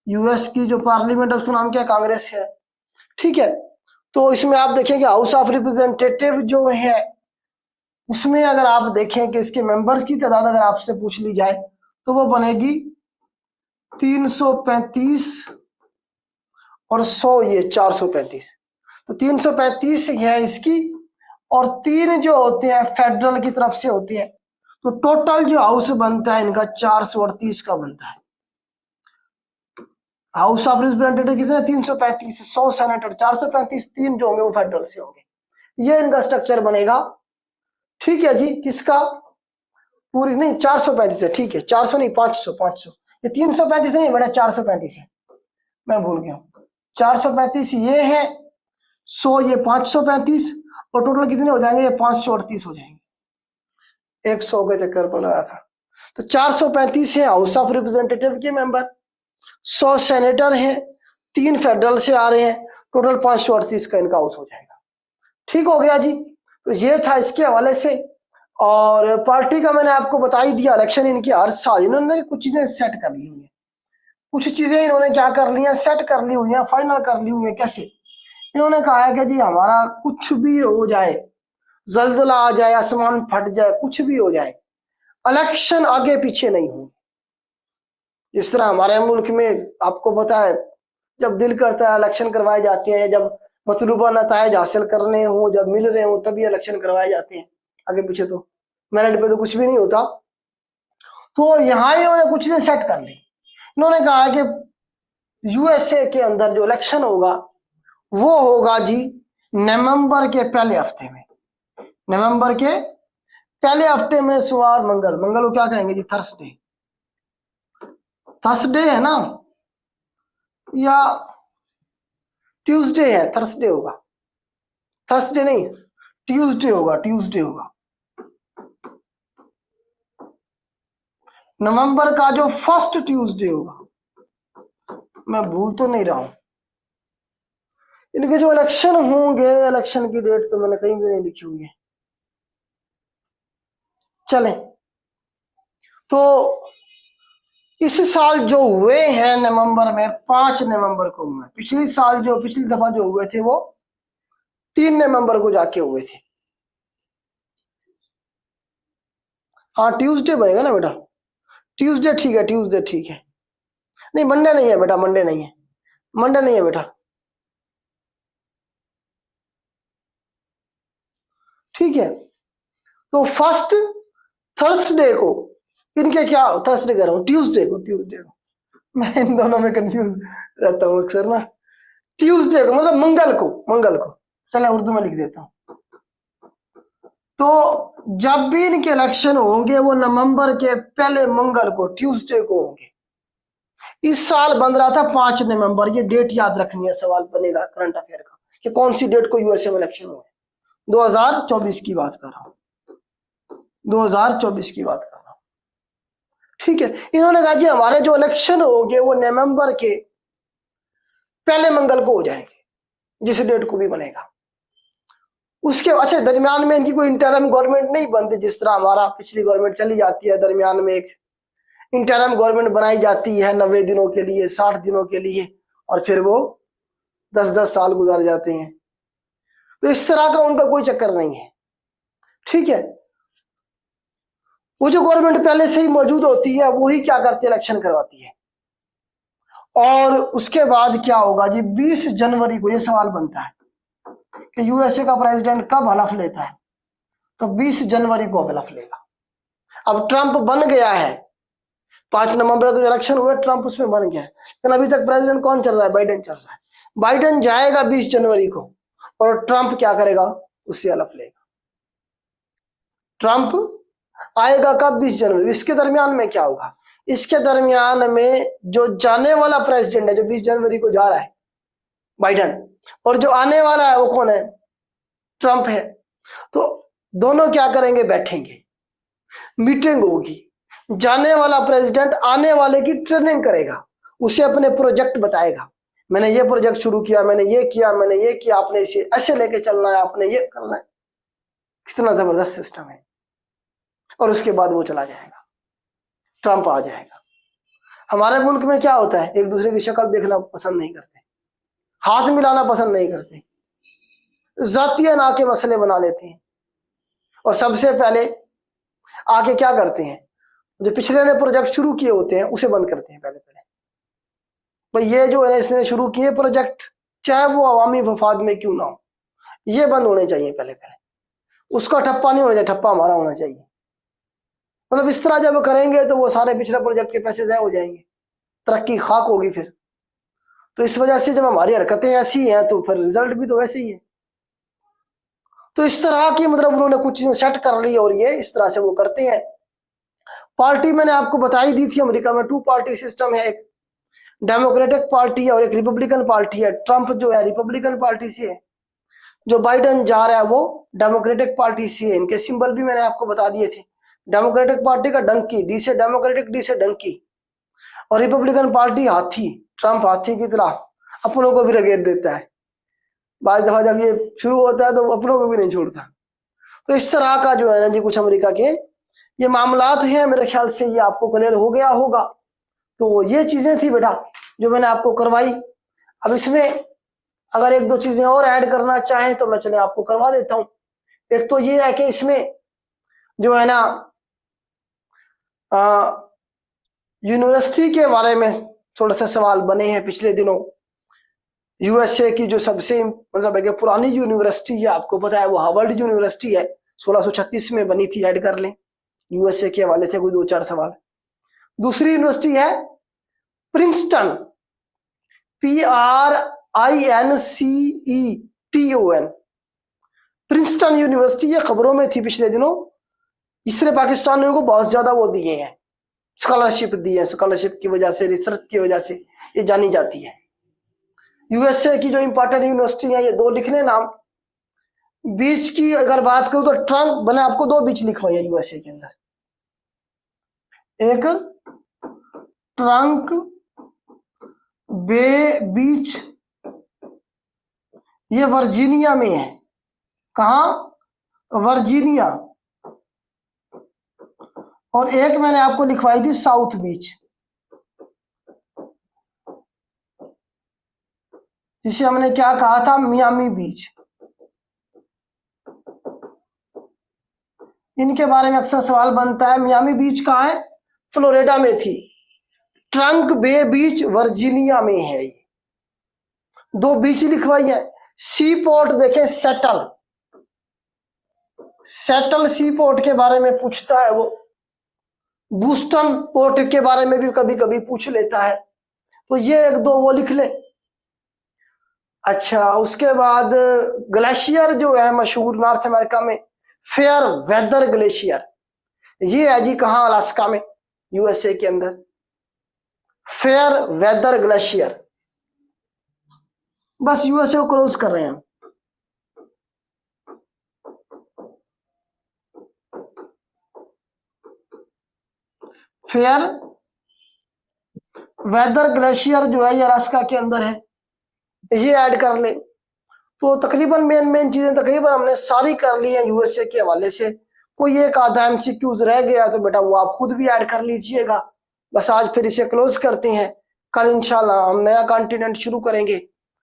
यूएस की जो पार्लियामेंट है उसका नाम क्या है? कांग्रेस है, ठीक है। तो इसमें आप देखेंगे हाउस ऑफ रिप्रेजेंटेटिव जो है उसमें अगर आप देखें कि इसके मेंबर्स की तादाद अगर आपसे पूछ ली जाए तो वो बनेगी 335 और 100 ये 435। तो 335 है इसकी और 3 जो होते हैं फेडरल की तरफ से होते हैं। तो टोटल जो हाउस बनता है इनका 438 का बनता है। हाउस ऑफ रिप्रेजेंटेटिव कितने? 335, 100 सेनेटर, 435, 3 जो होंगे वो फेडरल से होंगे। ये इनका स्ट्रक्चर बनेगा, ठीक है जी। किसका? पूरी नहीं, 435 है, ठीक है। 400 नहीं, 500। ये 335 नहीं बेटा, 435 है, मैं भूल गया। 435 ये है, 100 ये 535 और टोटल कितने हो जाएंगे? ये 538 हो जाएंगे। 100 के चक्कर पड़ रहा था। तो 435 है हाउस ऑफ रिप्रेजेंटेटिव के मेंबर, 100 सेनेटर हैं, 3 फेडरल से आ रहे हैं, टोटल 538 का इनका हाउस हो जाएगा। ठीक हो गया जी। तो ये था इसके हवाले से। और पार्टी का मैंने आपको बता ही दिया, इलेक्शन इनकी हर साल, इन्होंने कुछ चीजें सेट कर ली हुई है, कुछ चीजें इन्होंने क्या कर ली है? सेट कर ली हुई है, फाइनल कर ली हुई है। कैसे? इन्होंने कहा है कि जी हमारा कुछ भी हो जाए, जल्जला आ जाए, आसमान फट जाए, कुछ भी हो जाए, इलेक्शन आगे पीछे नहीं हो। जिस तरह हमारे मुल्क में आपको पता है जब दिल करता है इलेक्शन करवाए जाते हैं, जब मतलूबा नतायज हासिल करने हो, जब मिल रहे हो तभी इलेक्शन करवाए जाते हैं, आगे पीछे तो मेरिट पे तो कुछ भी नहीं होता। तो यहाँ इन्होंने कुछ दिन सेट कर ली। इन्होंने कहा कि यूएसए के अंदर जो इलेक्शन होगा वो होगा जी नवंबर के पहले हफ्ते में। नवंबर के पहले हफ्ते में, सोमवार, मंगल को क्या कहेंगे जी? थर्सडे। थर्सडे है ना, या ट्यूसडे है? थर्सडे होगा, थर्सडे नहीं, ट्यूसडे होगा, ट्यूसडे होगा। नवंबर का जो फर्स्ट ट्यूसडे होगा, मैं भूल तो नहीं रहा हूं। इनके जो इलेक्शन होंगे, इलेक्शन की डेट तो मैंने कहीं भी नहीं लिखी हुई है। चलें, तो इस साल जो हुए हैं नवंबर में, 5 नवंबर को हुए। पिछली साल जो पिछली दफा जो हुए थे वो 3 नवंबर को जाके हुए थे। हाँ ट्यूसडे बनेगा ना बेटा, ट्यूसडे ठीक है, ट्यूसडे ठीक है। नहीं मंडे नहीं है बेटा, मंडे नहीं है, मंडे नहीं है बेटा, ठीक है। तो फर्स्ट थर्सडे को इनके क्या, थर्सडे कह रहा हूँ, ट्यूसडे को मैं इन दोनों में कंफ्यूज रहता हूँ अक्सर ना। ट्यूसडे को मतलब मंगल को चलो उर्दू में लिख देता हूँ। तो जब भी इनके इलेक्शन होंगे वो नवंबर के पहले मंगल को, ट्यूसडे को होंगे। इस साल बन रहा था 5 नवंबर, ये डेट याद रखनी है, सवाल बनेगा करंट अफेयर का कि कौन सी डेट को यूएसए में इलेक्शन हुए। 2024 की बात कर रहा हूं, 2024 की बात कर रहा हूं, ठीक है। इन्होंने कहा जी हमारे जो इलेक्शन होंगे वो नवंबर के पहले मंगल को हो जाएंगे, जिस डेट को भी बनेगा उसके। अच्छा, दरमियान में इनकी कोई इंटरम गवर्नमेंट नहीं बनती, जिस तरह हमारा पिछली गवर्नमेंट चली जाती है, दरमियान में एक इंटरम गवर्नमेंट बनाई जाती है 90 दिनों के लिए, 60 दिनों के लिए, और फिर वो 10-10 साल गुजार जाते हैं। तो इस तरह का उनका कोई चक्कर नहीं है, ठीक है। वो जो गवर्नमेंट पहले से ही मौजूद होती है वही क्या करती है? इलेक्शन करवाती है। और उसके बाद क्या होगा जी, 20 जनवरी को ये सवाल बनता है कि यूएसए का प्रेसिडेंट कब हलफ लेता है, तो 20 जनवरी को हलफ लेगा। अब ट्रंप बन गया है, 5 नवंबर को इलेक्शन हुए, ट्रंप उसमें बन गया है, लेकिन अभी तक प्रेसिडेंट कौन चल रहा है, बाइडेन चल रहा है। बाइडेन जाएगा 20 जनवरी को और ट्रंप क्या करेगा, उससे हलफ लेगा। ट्रंप आएगा कब, 20 जनवरी। इसके दरमियान में क्या होगा, इसके दरमियान में जो जाने वाला प्रेसिडेंट है, जो 20 जनवरी को जा रहा है बाइडेन, और जो आने वाला है वो कौन है, ट्रंप है। तो दोनों क्या करेंगे, बैठेंगे, मीटिंग होगी। जाने वाला प्रेसिडेंट आने वाले की ट्रेनिंग करेगा, उसे अपने प्रोजेक्ट बताएगा, मैंने ये प्रोजेक्ट शुरू किया, मैंने ये किया, मैंने ये किया, आपने इसे ऐसे लेके चलना है, आपने ये करना है। कितना जबरदस्त सिस्टम है। और उसके बाद वो चला जाएगा, ट्रंप आ जाएगा। हमारे मुल्क में क्या होता है, एक दूसरे की शक्ल देखना पसंद नहीं करते, हाथ मिलाना पसंद नहीं करते, जातीय ना के मसले बना लेते हैं, और सबसे पहले आके क्या करते हैं, जो पिछले ने प्रोजेक्ट शुरू किए होते हैं उसे बंद करते हैं पहले। भाई ये जो है इसने शुरू किए प्रोजेक्ट, चाहे वो अवामी वफाद में क्यों ना हो, ये बंद होने चाहिए पहले। उसका ठप्पा नहीं होना चाहिए, ठप्पा हमारा होना चाहिए। मतलब इस तरह जब करेंगे तो वो सारे पिछले प्रोजेक्ट के पैसे ज़ाया हो जाएंगे, तरक्की खाक होगी फिर। तो इस वजह से जब हमारी हरकतें ऐसी हैं तो फिर रिजल्ट भी तो वैसे ही है। तो इस तरह की मतलब उन्होंने कुछ चीजें सेट कर ली और ये इस तरह से वो करते हैं। पार्टी मैंने आपको बताई दी थी, अमेरिका में 2 पार्टी सिस्टम है, एक डेमोक्रेटिक पार्टी है और एक रिपब्लिकन पार्टी है। ट्रंप जो है रिपब्लिकन पार्टी से है, जो बाइडेन जा रहा है वो डेमोक्रेटिक पार्टी से है। इनके सिंबल भी मैंने आपको बता दिए थे। डेमोक्रेटिक पार्टी का डंकी, डी से डेमोक्रेटिक, डी से डंकी, और रिपब्लिकन पार्टी हाथी। ट्रंप हाथी की तरह अपनों को भी रगेद देता है, बाज दफा जब ये शुरू होता है तो अपनों को भी नहीं छोड़ता। तो इस तरह का जो है ना जी कुछ अमेरिका के ये मामलात हैं। मेरे ख्याल से ये आपको क्लियर हो गया होगा। तो ये चीजें थी बेटा जो मैंने आपको करवाई। अब इसमें अगर 1-2 चीजें और ऐड करना चाहें तो मैं चले आपको करवा देता हूं। एक तो ये है कि इसमें जो है ना यूनिवर्सिटी के बारे में थोड़ा सा सवाल बने हैं पिछले दिनों। यूएसए की जो सबसे मतलब है पुरानी यूनिवर्सिटी है, आपको पता है वो हार्वर्ड यूनिवर्सिटी है, 1636 में बनी थी। ऐड कर लें यूएसए के हवाले से कोई 2-4 सवाल। दूसरी यूनिवर्सिटी है प्रिंसटन, PRINCETON, प्रिंसटन यूनिवर्सिटी। ये खबरों में थी पिछले दिनों। इसने पाकिस्तानियों को बहुत ज्यादा वो दिए हैं, स्कॉलरशिप दी है। स्कॉलरशिप की वजह से, रिसर्च की वजह से ये जानी जाती है। यूएसए की जो इंपॉर्टेंट यूनिवर्सिटी है ये 2 लिखने नाम। बीच की अगर बात करूं तो ट्रंक मैंने आपको 2 बीच लिखवाई है यूएसए के अंदर। एक ट्रंक बे बीच, ये वर्जीनिया में है। कहां, वर्जीनिया। और एक मैंने आपको लिखवाई थी साउथ बीच, जिसे हमने क्या कहा था, मियामी बीच। इनके बारे में अक्सर सवाल बनता है। मियामी बीच कहाँ है, फ्लोरिडा में थी। ट्रंक बे बीच वर्जीनिया में है। ये 2 बीच लिखवाई है। सी पोर्ट देखें, सेटल, सेटल सी पोर्ट के बारे में पूछता है वो। बूस्टन पोर्ट के बारे में भी कभी कभी पूछ लेता है। तो ये 1-2 वो लिख ले। अच्छा, उसके बाद ग्लेशियर जो है मशहूर नॉर्थ अमेरिका में, फेयर वेदर ग्लेशियर, ये है जी कहां, अलास्का में, यूएसए के अंदर। Fair weather glacier. बस यूएसए को क्लोज कर रहे हैं। फेयर वेदर ग्लेशियर जो है ये अलास्का के अंदर है, ये ऐड कर ले। तो तकरीबन मेन चीजें तकरीबन हमने सारी कर ली हैं यूएसए के हवाले से। कोई एक आधा एमसीक्यूज रह गया तो बेटा वो आप खुद भी ऐड कर लीजिएगा। बस आज फिर इसे क्लोज करते हैं। कल इंशाल्लाह हम नया कॉन्टिनेंट शुरू करेंगे।